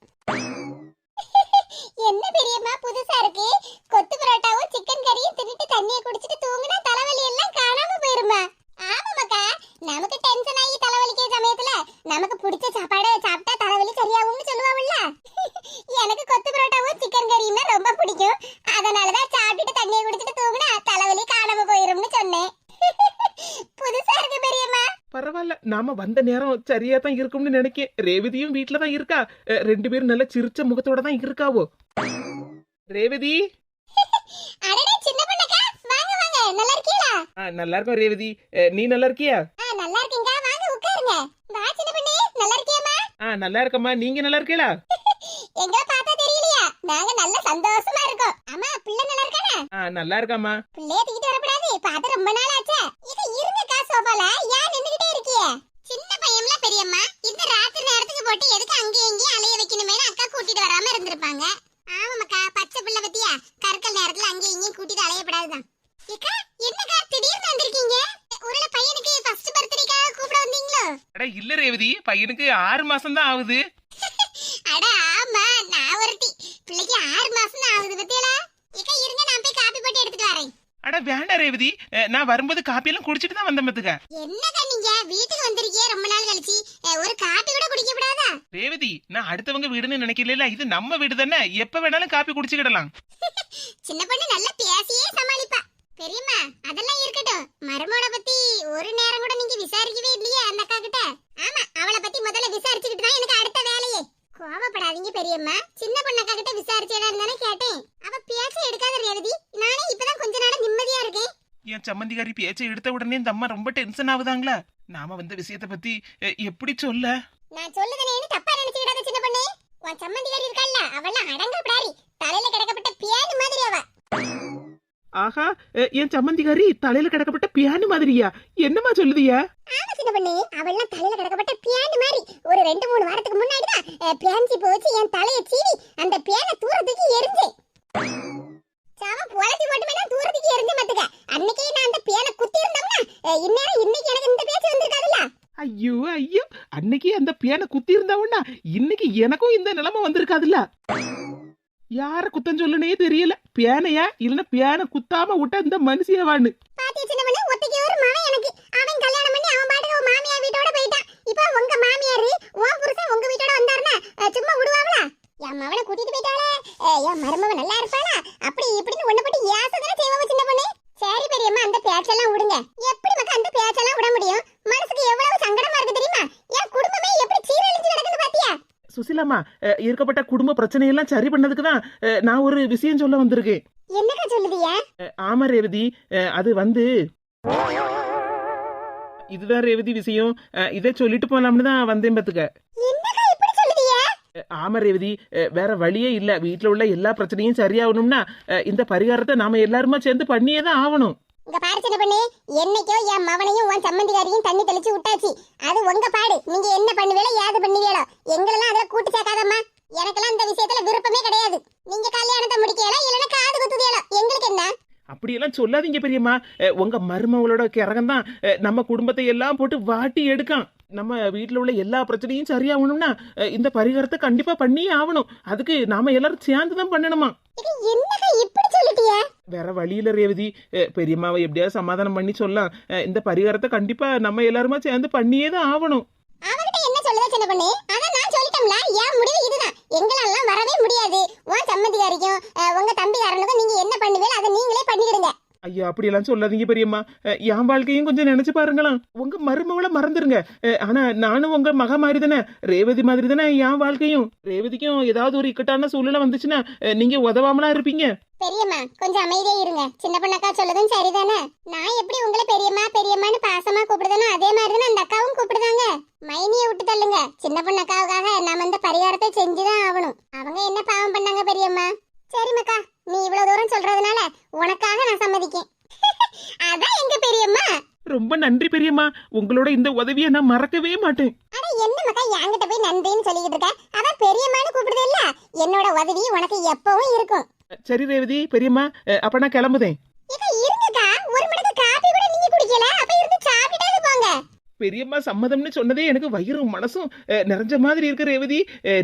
என்ன பெரியம்மா புதுசா இருக்கு? கொத்து பரோட்டாவும் சிக்கன் கறியும் தின்னுட்டு தண்ணியை குடிச்சிட்டு தூங்கினா தலைவலி எல்லாம் காணாம போயிருமா? ஆமாக்கா, நமக்கு டென்ஷன் ஆகி தலைவலிக்கிற சமயத்துல நமக்கு பிடிச்ச சாப்பாடு சாப்பிட்டா தலைவலி சரியாகும்னு சொல்லுவாங்கல்ல. எனக்கு கொத்து பரோட்டாவும் சிக்கன் கறியும் ரொம்ப பிடிக்கும். அதனாலதான் சாப்பிட்டுட்டு தண்ணியை குடிச்சிட்டு தூங்கினா தலைவலி காணாம போயிரும்னு சொன்னேன். புதுசா இருக்கு பெரியம்மா. பரவாயில்ல, நாம வந்த நேரம் சரியா தான் இருக்கும்னு நினைக்கேன். ரேவதியும் வீட்டுல தான் இருக்கா. ரெண்டு பேரும் நல்ல சிரிச்ச முகத்தோட தான் இருக்காவோ. ரேவதி, அடடே சின்ன பொண்ணுக்கா, வாங்க வாங்க, நல்லா இருக்கீங்களா? நல்லா இருக்கோம் ரேவதி. நீ நல்லா இருக்கியா? நல்லா இருக்கீங்க, வாங்க உட்காருங்க. வா சின்ன பொண்ணே, நல்லா இருக்கியாமா? நல்லா இருக்கம்மா. நீங்க நல்லா இருக்கீங்களா? எங்க பார்த்தா தெரியலையா? நாங்க நல்ல சந்தோஷமா இருக்கோம். அம்மா பிள்ளை நல்லா இருக்கானே? நல்லா இருக்காமா. பிள்ளைய தூக்கிட்டு வரப்படாது, பார்த்து ரொம்ப நாள் ஆச்சு. இது இருங்கக்கா சோபால, ஏன் நின்னுகிட்டே இருக்கியே? சின்ன பையன்ல பெரியம்மா, இந்த ராத்திரி நேரத்துக்கு போட்டு எதுக்கு அங்கே இங்கேயும் அலைய வைக்கணுமே அக்கா கூட்டிட்டு வராம இருந்திருப்பாங்க. ஆமாக்கா, பச்சை பிள்ளை பத்தியா கற்கள் நேரத்துல அங்கே இங்கேயும் கூட்டிட்டு அலையப்படாதுதான். ஏக்கா என்னக்கா திடீர்னு வந்திருக்கீங்க? ஒருவேளை பையனுக்கு ஃபர்ஸ்ட் பர்த்டேக்காக கூப்பிட வந்தீங்களோ? அட இல்ல ரேவதி, பையனுக்கு 6 மாசம் தான் ஆகுது. அட ஆமா, நான் ஒருத்தி பிள்ளைக்கு 6 மாசம் தான் ஆகுது பத்தியலா. ஏக்கா இருங்க, நான் போய் காபி போட்டு எடுத்துட்டு வரேன். அட வேண்டாம் ரேவதி, நான் வரும்போது காப்பி எல்லாம் குடிச்சிட்டு தான் வந்தேன் பாத்துக்க. என்னக்கா நீங்க வீட்டுக்கு வந்திருக்கீங்க ரொம்ப நாள் கழிச்சு, ஒரு காபி கூட குடிக்க கூடாதா? ரேவதி, நான் அடுத்தவங்க வீடுன்னு நினைக்கல, இது நம்ம வீடு தானே, எப்ப வேணாலும் காப்பி குடிச்சுக்கிடலாம். சின்ன பொண்ணு நல்லா பேசியே சமாளிப்பா. பெரியம்மா அதெல்லாம் இருக்கட்டும், மருமோளை பத்தி ஒரு நேரம் கூட நீங்க விசாரிக்கவே இல்லையே அந்த அக்கா கிட்ட? ஆமா, அவளை பத்தி முதல்ல விசாரிச்சுக்கிட்டு தான் எனக்கு அடுத்த வேலையே. கோவப்படாதீங்க பெரியம்மா, சின்ன பொண்ணக்கா கிட்ட விசாரிச்சதா இருந்தானே கேட்டேன். அவ பேச்ச எடுக்காத ரேவதி, நானே இப்பதான் கொஞ்ச நாளா நிம்மதியா இருக்கேன். என் சம்மந்திகாரி பேச்சை எடுத்த உடனே இந்த அம்மா ரொம்ப டென்ஷன் ஆகுதாங்களா? நாம வந்த விஷயத்த பத்தி எப்படி சொல்ல? நான் சொல்லுதனேன்னு தப்பா நினைச்சுக்கிடாத சின்ன பொண்ணு. உன் சம்மந்திகாரி இருக்கால்ல, அவெல்லாம் அடங்கப்படாரி, தலையில கிடக்கப்பட்ட பியானு மாதிரி அவ. ஆஹா, என் சம்மந்திகாரி தலையில கிடக்கப்பட்ட பியானு மாதிரியா? என்னமா சொல்லுதியா? ஆமா சின்ன பொண்ணு, அவெல்லாம் தலையில கிடக்கப்பட்ட பியானு மாதிரி. ஒரு 2-3 வாரத்துக்கு முன்னாடிதான் பியான்சி போச்சு என் தலைய சீவி அந்த பியானை தூரத்துக்கு எரிஞ்சேன். சாம பொழச்சி மட்டுமே நான் தூரத்துக்கு எரிஞ்சு மாத்துக்க. அன்னைக்கே நான் அந்த பியானை குத்தி இருந்தோம்னா இந்நேரம் இன்னைக்கு எனக்கு இந்த பேச்சு வந்திருக்காதுல்ல. ஐயோ ஐயோ, அன்னைக்கு அந்த பியானை குத்தி இருந்தாவுன்னா இன்னைக்கு எனக்கும் இந்த நிலைமை வந்திருக்காதுல்ல. யார குத்தம் சொல்லுனே தெரியல. பியானையா இல்லன்னா பியானை குத்தாம விட்டா இந்த மனுஷியவான்னு. பாத்தியா சின்ன பொண்ணு, ஒத்தைக்கு ஒரு மகன் எனக்கு. அவன் கல்யாணம் பண்ணி அவன் பாட்டுக்கு அவன் மாமியார் வீட்டோட போயிட்டான். இப்போ உங்க மாமியாரு உன் புருஷன் உங்க வீட்டோட வந்தாருன்னா சும்மா விடுவாங்களா? என் மகனை கூட்டிட்டு போயிட்டாளே, என் மருமவன் நல்லா இருப்பாளா, அப்படி இப்படின்னு ஒண்ணு போட்டு ஏசதானே செய்வாங்க சின்ன பொண்ணு. சரி பெரியம்மா, அந்த பேச்செல்லாம் விடுங்க. எப்படி மக்கா அந்த பேச்செல்லாம் விட முடியும்? மனசுக்கு எவ்வளவு சங்கடமா இருக்கு தெரியுமா? என் குடும்பமே எப்படி சீரழிஞ்சு கிடக்குது பாத்தியா? சுசிலாமா, இருக்கப்பட்ட குடும்ப பிரச்சனையெல்லாம் சரி பண்ணதுக்கு தான் நான் ஒரு விஷயம் சொல்ல வந்திருக்கேன். என்னக்கா சொல்லுதியா? ஆமா ரேவதி, அது வந்து இதுதான் ரேவதி விஷயம். இதை சொல்லிட்டு போலாம்னு தான் வந்தேன் பாத்துக்க. என்னக்கா இப்படி சொல்லுதியா? ஆமா ரேவதி, வேற வழியே இல்ல. வீட்டுல உள்ள எல்லா பிரச்சனையும் சரியாகணும்னா இந்த பரிகாரத்தை நாம எல்லாருமா சேர்ந்து பண்ணியே தான் ஆகணும். இங்க பாரு சின்ன பொண்ணு, என்னைக்கோ என் மவனையும் உன் சம்மந்திகாரியும் தண்ணி தெளிச்சு விட்டாச்சு. அது உங்க பாடு. நீங்க என்ன பண்ணுவீங்களோ ஏது பண்ணுவீங்களோ, எங்களெல்லாம் அதுல கூட்டு சேர்க்காதம்மா. எனக்கெல்லாம் இந்த விஷயத்துல விருப்பமே கிடையாது. நீங்க கல்யாணத்தை முடிக்கலாம் இல்லைன்னா காது குத்துதியலோ, எங்களுக்கு என்ன? அப்படியெல்லாம் சொல்லாதீங்க பெரியம்மா. உங்க மருமகளோட கிறகம் தான் நம்ம குடும்பத்தை எல்லாம் போட்டு வாட்டி எடுக்கான். நம்ம வீட்டுல உள்ள எல்லா பிரச்சனையும் சரியாகணும்னா இந்த பரிகாரத்தை கண்டிப்பா பண்ணியே ஆகணும். அதுக்கு நாம எல்லாரும் சேர்ந்துதான் பண்ணணுமா. என்னக்கா இப்படி சொல்லிட்டியா? வேற வழியில ரேவதி, பெரியம்மாவை எப்படியாவது சமாதானம் பண்ணி சொல்லலாம். இந்த பரிகாரத்தை கண்டிப்பா நம்ம எல்லாருமா சேர்ந்து பண்ணியே தான் ஆகணும். அவகிட்ட என்ன சொல்லுதா சின்ன பொண்ணு? அதான் நான் சொல்லிட்டோம்ல, என் முடிவு இதுதான். எங்களால வரவே முடியாது. உன் சம்மந்திகாரிக்கும் உங்க தம்பிக்காரனுக்கும் நீங்க என்ன பண்ணுவீங்களோ அதை நீங்களே பண்ணிடுங்க. ஐயா அப்படியெல்லாம் சொல்லாதீங்க பெரியம்மா. என் வாழ்க்கையும் கொஞ்சம் நினைச்சு பாருங்களாம். உங்க மருமகளை மறந்துருங்க. ஆனா நானும் உங்க மக மாதிரி தானே, ரேவதி மாதிரி தானே என் வாழ்க்கையும். ரேவதிக்கும் ஏதாவது ஒரு இக்கட்டான சூழ்நிலை வந்துச்சுன்னா நீங்க உதவாமலா இருப்பீங்க. பெரியம்மா கொஞ்சம் அமைதியா இருங்க. சின்ன பொண்ணக்கா சொல்லதும் சரிதானே. நான் எப்படி உங்களை பெரியம்மா பெரியம்மான்னு பாசமா கூப்பிடுதானோ அதே மாதிரி தானே அந்த அக்காவும் கூப்பிடுதாங்க. மைனியை விட்டு தள்ளுங்க. சின்ன பொண்ணக்காவுக்காக நம்ம இந்த பரிகாரத்தை செஞ்சுதான் ஆகணும். அவங்க என்ன பாவம் பண்ணாங்க பெரியம்மா? சரி மக்கா, நீ இவ்வளவு தூரம் சொல்றதுனால உனக்காக நான் சம்மதிக்கேன். அதான் எங்க பெரியம்மா. ரொம்ப நன்றி பெரியம்மா. உங்களோட இந்த உதவியை நான் மறக்கவே மாட்டேன். அட என்ன மக்கா என்கிட்ட போய் நன்றின்னு சொல்லிக்கிட்டு இருக்க? அதான் பெரியம்மான்னு கூப்பிடுது இல்ல. என்னோட உதவி உனக்கு எப்பவும் இருக்கும். சரி ரேவதி பெரியம்மா, அப்ப நான் கிளம்புதேன். இத இருங்கக்கா, ஒரு மடக்கு காபி கூட நீங்க குடிக்கல. அப்ப இருந்து சாப்பிட்டாது போங்க. பெரியம்மா சம்மதம்னு சொன்னதே எனக்கு வயிறும் மனசும் நிறைஞ்ச மாதிரி இருக்கு ரேவதி.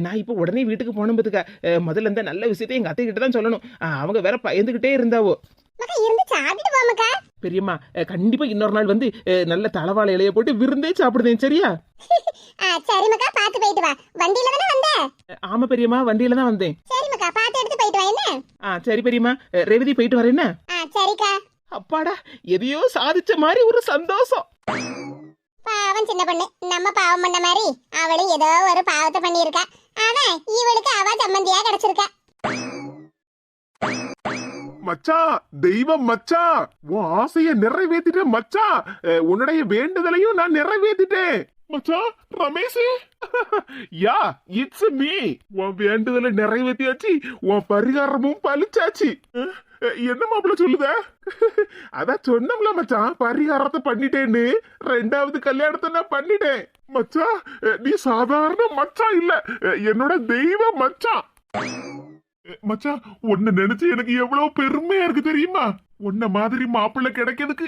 நான் இப்போ உடனே வீட்டுக்கு போனோம் பத்துக்க. முதல்ல இந்த நல்ல விஷயத்தை எங்க அத்தை கிட்ட தான் சொல்லணும். அவங்க வேற பயந்துகிட்டே இருந்தாவோ. மக்கா இருந்து சாப்பிட்டு போ மக்கா. பெரியம்மா கண்டிப்பா இன்னொரு நாள் வந்து நல்ல தலவாழை இலைய போட்டு விருந்தே சாப்பிடுதேன், சரியா? சரி மக்கா, பாத்து போயிட்டு வா. வண்டியில தானே வந்த? ஆமா பெரியம்மா, வண்டியில தான் வந்தேன். சரி மக்கா, பாத்து எடுத்து போயிட்டு வா. என்ன? சரி பெரியம்மா. ரேவதி போயிட்டு வரேன். என்ன? சரிக்கா. அப்பாடா, எதையோ சாதிச்ச மாதிரி ஒரு சந்தோஷம். பாவம் சின்ன பொண்ணு, நம்ம பாவம் பண்ண மாதிரி அவளும் ஏதோ ஒரு பாவத்தை பண்ணியிருக்கா. ஆனா இவளுக்கு அவ சம்பந்தியா கிடைச்சிருக்கா. மச்சான், தெய்வம் மச்சான், உன் ஆசைய நிறைவேத்திட்ட மச்சான். உன்னுடைய வேண்டுதலையும் நான் நிறைவேத்திட்டேன் மச்சான். Ramesh, yeah it's me. உன் வேண்டுதலை நிறைவேற்றியாச்சு, உன் பரிகாரமும் பலிச்சாச்சு. என்ன மாப்பிள்ள சொல்லுத? அதான் சொன்னோம்ல மச்சான், பரிகாரத்தை பண்ணிட்டேன்னு. ரெண்டாவது கல்யாணத்தை நான் பண்ணிட்டேன் மச்சான். நீ சாதாரண மச்சான் இல்ல, என்னோட தெய்வ மச்சான். மச்சான், உன்னை நினைச்சு எனக்கு எவ்வளவு பெருமையா இருக்கு தெரியுமா? உன்ன மாதிரி மாப்பிள்ள கிடைக்கிறதுக்கு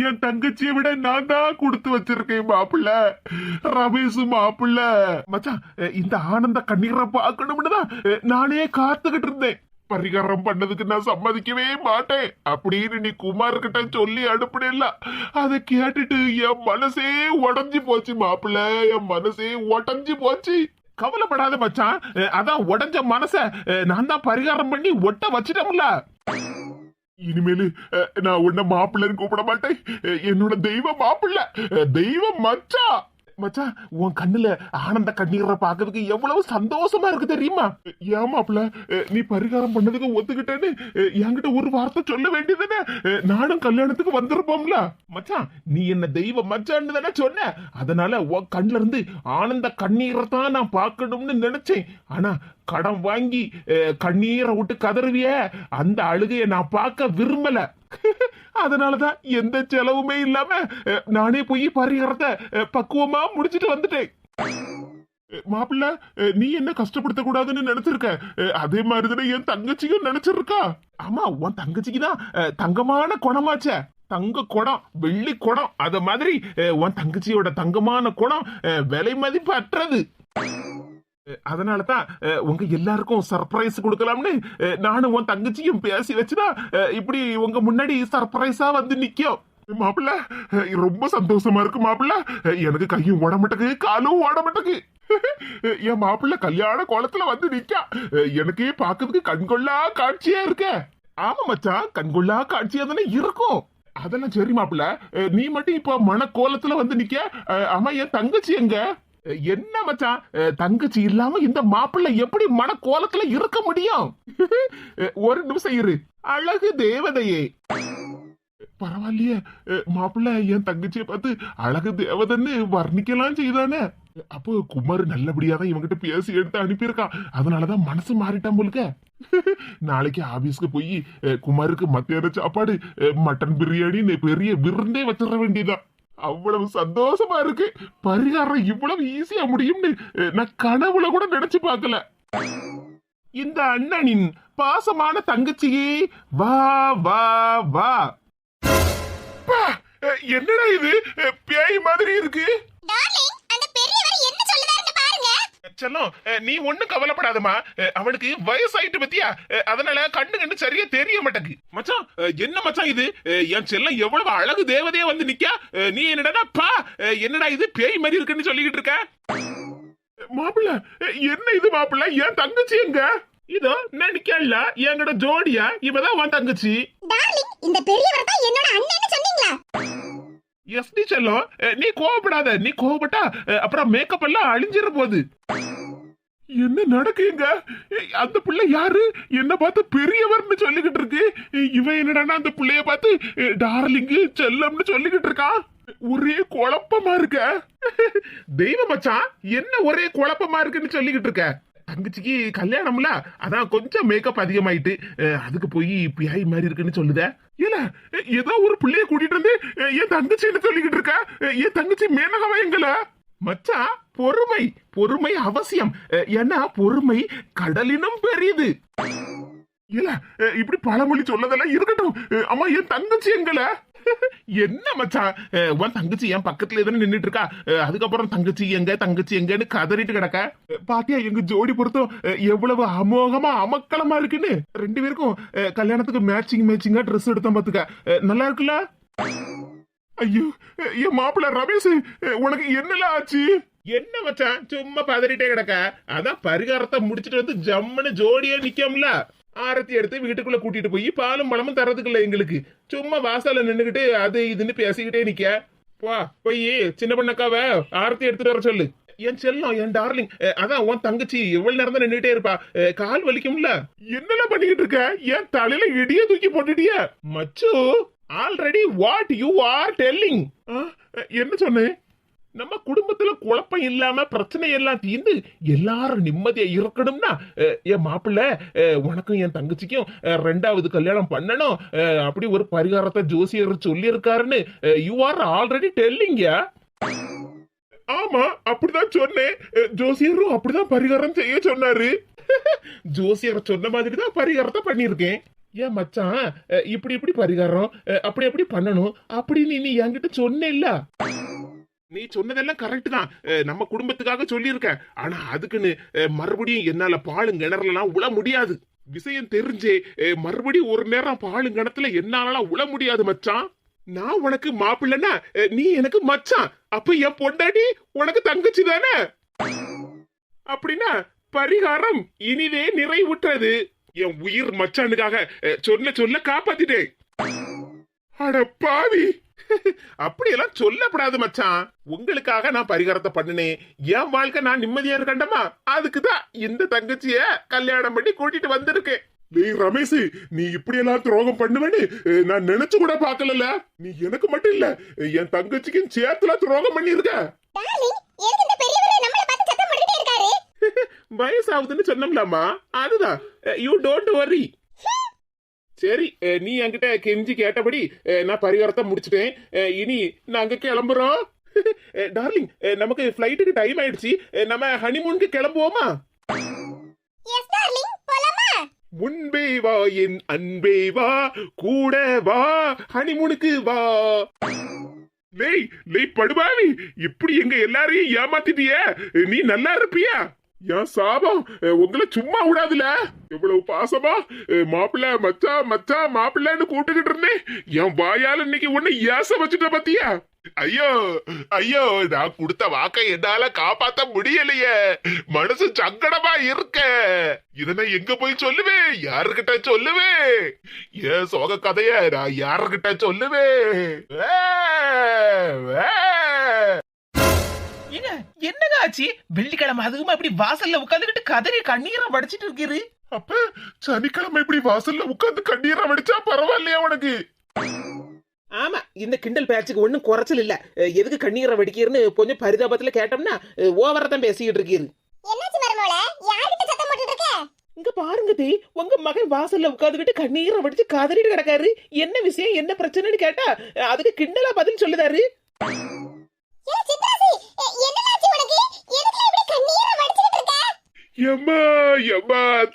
என் தங்கச்சியை விட நான் தான் கொடுத்து வச்சிருக்கேன் மாப்பிள்ள. ரமேஷ் மாப்பிள்ள. மச்சான், இந்த ஆனந்த கண்ணீரை பார்க்கணும்னு தான் நானே காத்துக்கிட்டு இருந்தேன். பரிகாரம் பண்ணதுக்கு நான் சம்மதிக்கவே மாட்டேன் அப்படின்னு நீ குமார் கிட்ட சொல்லி அனுப்பிடல. அதை கேட்டுட்டு என் மனசே உடஞ்சி போச்சு மாப்பிள்ள. என் மனசே உடஞ்சி போச்சு. கவலைப்படாத மச்சான், அதான் உடஞ்ச மனச நான் தான் பரிகாரம் பண்ணி ஒட்ட வச்சிட்டோம்ல. இனிமேலு நான் உன்ன மாப்பிள்ளன்னு கூப்பிட மாட்டேன். என்னோட தெய்வ மாப்பிள்ள, தெய்வ மச்சான். மச்சான், உன் கண்ணுல ஆனந்த கண்ணீரை பாக்குறதுக்கு எவ்வளவு சந்தோஷமா இருக்கு தெரியுமா? ஏன் மாப்பிள்ள, நீ பரிகாரம் பண்ணதுக்கு ஒத்துக்கிட்டேன்னு என்கிட்ட ஒரு வார்த்தை சொல்ல வேண்டியதுன்னு நானும் கல்யாணத்துக்கு வந்திருப்போம்ல. மச்சான், நீ என்ன தெய்வ மச்சான்னு தானே சொன்ன. அதனால உன் கண்ணுல இருந்து ஆனந்த கண்ணீரை தான் நான் பார்க்கணும்னு நினைச்சேன். ஆனா கடன் வாங்கி கண்ணீரை விட்டு கதறுவிய அந்த அழுகைய நான் பார்க்க விரும்பல. அதனாலதான் எந்த செலவுமே இல்லாம நானே போய் பரிகாரத்தை பக்குவமா முடிச்சிட்டு வந்துட்டேன். மாப்பிள்ள, நீ என்ன கஷ்டப்படுத்த கூடாதுன்னு நினைச்சிருக்க. அதே மாதிரிதானே என் தங்கச்சியும் நினைச்சிருக்கா. ஆமா, உன் தங்கச்சிக்குதான் தங்கமான குணமாச்சே. தங்க குடம், வெள்ளி குடம். அத மாதிரி உன் தங்கச்சியோட தங்கமான குடம் விலை மதிப்பு அற்றது. அதனாலதான் உங்க எல்லாருக்கும் சர்ப்ரைஸ் கொடுக்கலாம்னு நானும் உன் தங்கச்சியும் பேசி வச்சுதான் இப்படி உங்க முன்னாடி சர்ப்ரைஸா வந்து நிக்கும். மாப்பிள்ள, ரொம்ப சந்தோஷமா இருக்கு மாப்பிள்ள. எனக்கு கையும் ஓட மாட்டேக்கு, காலும் ஓட மாட்டேக்கு. என் மாப்பிள்ள கல்யாண கோலத்துல வந்து நிக்கா. எனக்கே பாக்குறதுக்கு கண்கொள்ளா காட்சியா இருக்க. ஆமா மச்சான், கண்கொள்ளா காட்சியா தானே இருக்கும். அதெல்லாம் சரி மாப்பிள்ள, நீ மட்டும் இப்ப மன கோலத்துல வந்து நிக்க. ஆமா, என் தங்கச்சி எங்க? என்ன மச்சான், தங்கச்சி இல்லாம இந்த மாப்பிள்ளை எப்படி மன கோலத்துல இருக்க முடியும்? ஒரு நிமிஷம் இரு. அழகு தேவதையே. பரவாயில்லையே, மாப்பிள்ளை என் தங்கச்சியை பார்த்து அழகு தேவதைன்னு வர்ணிக்கலாம் செய்தானே. அப்போ குமார் நல்லபடியா தான் இவங்கிட்ட பேசி எடுத்து அனுப்பியிருக்கான். அதனாலதான் மனசு மாறிட்டான் போலுக்க. நாளைக்கு ஆபீஸ்க்கு போய் குமாருக்கு மத்தியான சாப்பாடு மட்டன் பிரியாணி பெரிய விருந்தே வச்சிட வேண்டியதான். அவ்வளவு சந்தோஷமா இருக்கு. பரிகாரம் இவ்வளவு ஈஸியா முடியும்னு நான் கனவுல கூட நினைச்சு பார்க்கல. இந்த அண்ணனின் பாசமான தங்கச்சியே வா வா வா. என்னடா இது, பேய் மாதிரி இருக்கு. செல்லம், நீ ஒண்ணும் கவலைப்படாதமா. அவனுக்கு வயசாயிட்டு பத்தியா, அதனால கண்ணு சரியா தெரிய மாட்டேங்குது. மச்சான், என்ன மச்சான் இது? என் செல்லம் எவ்வளவு அழகு தேவதையா வந்து நிக்கா. நீ என்னடா பா, என்னடா இது பேய் மாதிரி இருக்குன்னு சொல்லிக்கிட்டு இருக்க? மாப்பிள்ள, என்ன இது மாப்பிள்ள? என் தங்கச்சி எங்க? இதோ நினைக்கல என்கிட்ட ஜோடியா இவதான் உன் தங்கச்சி. டார்லிங், இந்த பெரியவர் தான் என்னோட அண்ணன்னு சொன்னீங்களா? எஸ்டி செல்லம், நீ கோவப்படாத. நீ கோவப்பட்டா அப்புறம் மேக்கப் எல்லாம் அழிஞ்சிட போகுது. என்ன நடக்குங்க? அந்த பிள்ளை யாரு? என்ன பார்த்து பெரியவர்னு சொல்லிக்கிட்டு இருக்கு. இவன் என்னடா அந்த பிள்ளைய பார்த்து டார்லிங்கு செல்லம்னு சொல்லிக்கிட்டு இருக்கான். ஒரே குழப்பமா இருக்க. தெய்வ மச்சான், என்ன ஒரே குழப்பமா இருக்குன்னு சொல்லிக்கிட்டு இருக்க? தங்கச்சிக்கு கல்யாணம்ல, அதான் கொஞ்சம் மேக்கப் அதிகமாயிட்டு அதுக்கு போய் பியாய் மாதிரி இருக்குன்னு சொல்லுத. இல்ல ஏதோ ஒரு பிள்ளைய கூட்டிட்டு வந்து என் தங்கச்சின்னு சொல்லிக்கிட்டு இருக்க. என் தங்கச்சி மேனகவா எங்கள? மச்சான், பொறுமை பொறுமை அவசியம். ஏன்னா பொறுமை கடலினும் பெரியது. இல்ல இப்படி பழமொழி சொல்லதெல்லாம் இருக்கட்டும். அம்மா, என் தங்கச்சி எங்கள? என்ன மச்சான், உன் தங்கச்சி என் பக்கத்துல தானே நின்னுட்டு இருக்கா. அதுக்கப்புறம் தங்கச்சி எங்க தங்கச்சி எங்கன்னு கதறிட்டு கிடக்க. பாத்தியா எங்க ஜோடி பொருத்தம் எவ்வளவு அமோகமா அமக்களமா இருக்குன்னு. ரெண்டு பேருக்கும் கல்யாணத்துக்கு மேட்சிங்கா ட்ரெஸ் எடுத்தோம் பாத்துக்க. நல்லா இருக்குல்ல? ஐயோ, என் மாப்பிள்ள ரமேஷ், உனக்கு என்னலாம் ஆச்சு? என்ன மச்சான் சும்மா பதறிட்டே கிடக்க? அதான் பரிகாரத்தை முடிச்சிட்டு வந்து ஜம்முன்னு ஜோடியா நிக்கோம்ல. ஆரத்தி எடுத்து வீட்டுக்குள்ள கூட்டிட்டு போய் பாலும் பழமும் தரதுக்குள்ள எங்களுக்கு. சும்மா வாசல்ல நின்னுகிட்டு அது இதுன்னு பேசிக்கிட்டே நிக்க. போய் சின்ன பண்ணக்காவ ஆரத்தி எடுத்துட்டு வர சொல்லு. என் செல்லம், என் டார்லிங், அதான் உன் தங்கச்சி எவ்வளவு நேரம் தான் நின்னுட்டே இருப்பா. கால் வலிக்கும்ல. என்னெல்லாம் பண்ணிக்கிட்டு இருக்க? என் தலையில இடிய தூக்கி போட்டுட்டிய மச்சு. Already what you are telling? என்ன சொன்னேன்? நம்ம குடும்பத்துல குழப்பம் இல்லாம பிரச்சனை எல்லாம் தீர்ந்து எல்லாரும் நிம்மதியா இருக்கணும்னா என் மாப்பிள்ள உனக்கும் என் தங்கச்சிக்கும் ரெண்டாவது கல்யாணம் பண்ணணும். அப்படி ஒரு பரிகாரத்தை ஜோசியர் சொல்லி இருக்காருன்னு யூ ஆர் ஆல்ரெடி டெல்லிங்க. ஆமா, அப்படிதான் சொன்னேன். ஜோசியரும் அப்படிதான் பரிகாரம் செய்ய சொன்னாரு. ஜோசியர் சொன்ன மாதிரி தான் பரிகாரத்தை பண்ணிருக்கேன். ஏன் மச்சான், இப்படி பரிகாரம் அப்படி பண்ணணும் அப்படின்னு நீ என்கிட்ட சொன்னேல்ல. நீ சொன்னதெல்லாம் கரெக்ட் தான். நம்ம குடும்பத்துக்காக சொல்லியிருக்க. ஆனா அதுக்குன்னு மறுபடியும் என்னால பாலும் கிணறுலாம் உழ முடியாது. விஷயம் தெரிஞ்சே மறுபடியும் ஒரு நேரம் பாலும் கிணத்துல என்னாலலாம் உழ முடியாது மச்சான். நான் உனக்கு மாப்பிள்ளனா, நீ எனக்கு மச்சான். அப்ப என் பொண்டாட்டி உனக்கு தங்கச்சி தானே? அப்படின்னா பரிகாரம் இனிதே நிறைவுற்றது. என் உயிர் மச்சானுக்காக சொல்ல காப்பாத்திட்டேன். அட பாவி, அப்படியெல்லாம் சொல்லப்படாது மச்சான். உங்களுக்காக நான் பரிகாரத்தை பண்ணினேன். என் வாழ்க்கை நான் நிம்மதியா இருக்கண்டமா, அதுக்குதான் இந்த தங்கச்சிய கல்யாணம் பண்ணி கூட்டிட்டு வந்திருக்கேன். ரமேஷ், நீ இப்படி எல்லாம் துரோகம் பண்ணுவேன்னு நான் நினைச்சு கூட பாக்கல. நீ எனக்கு மட்டும் இல்ல, என் தங்கச்சிக்கும் சேர்த்துல துரோகம் பண்ணி இருக்க. வயசாகுதுன்னு சொன்னோம்லாமா, அதுதான். யூ டோன்ட் வரி. சரி, நீ என்கிட்ட கெஞ்சி கேட்டபடி நான் பரிகாரத்தை முடிச்சிட்டேன். இனி நாங்க கிளம்புறோம். டார்லிங், நமக்கு ஃபிளைட்டுக்கு டைம் ஆயிடுச்சு. நம்ம ஹனிமூனுக்கு கிளம்புவோமா? முன்பே வா என் அன்பே வா, கூட வா ஹனிமூனுக்கு வா. லேய் படுபாவி, இப்படி எங்க எல்லாரையும் ஏமாத்திட்டிய. நீ நல்லா இருப்பியா? என் சாபம் உங்களை சும்மா விடாதுல. எவ்வளவு பாசமா மாப்பிள்ள மச்சான் மச்சான் மாப்பிள்ளன்னு கூப்பிட்டுக்கிட்டு இருந்தேன். என் வாயால இன்னைக்கு உன்னை ஏச வச்சுட்ட பத்தியா? ஐயோ ஐயோ, நான் கொடுத்த வாக்கை என்னால காப்பாத்த முடியலையே. மனசு சங்கடமா இருக்க. இதனை எங்க போய் சொல்லுவேன்? யாருகிட்ட சொல்லுவேன்? ஏன் சோக கதைய நான் யாருகிட்ட சொல்லுவேன்? என்னங்க ஆச்சு? வெள்ளிக்கிழமை அதுவும் அப்படி வாசல்ல உட்காந்துக்கிட்டு கதறி கண்ணீரை வடிச்சிட்டு இருக்கிறது. அப்ப சனிக்கிழமை இப்படி வாசல்ல உட்காந்து கண்ணீரை வடிச்சா பரவாயில்லையா உனக்கு? ஆமா, இந்த கிண்டல் பேச்சுக்கு ஒண்ணும் குறைச்சல் இல்ல. எதுக்கு கண்ணீரை வடிக்கிறன்னு கொஞ்சம் பரிதாபத்துல கேட்டோம்னா ஓவரதான் பேசிக்கிட்டு இருக்கீரு. இங்க பாருங்க தே, உங்க மகன் வாசல்ல உட்காந்துக்கிட்டு கண்ணீரை வடிச்சு கதறிட்டு கிடக்காரு. என்ன விஷயம், என்ன பிரச்சனைன்னு கேட்டா அதுக்கு கிண்டலா பதில் சொல்லுதாரு.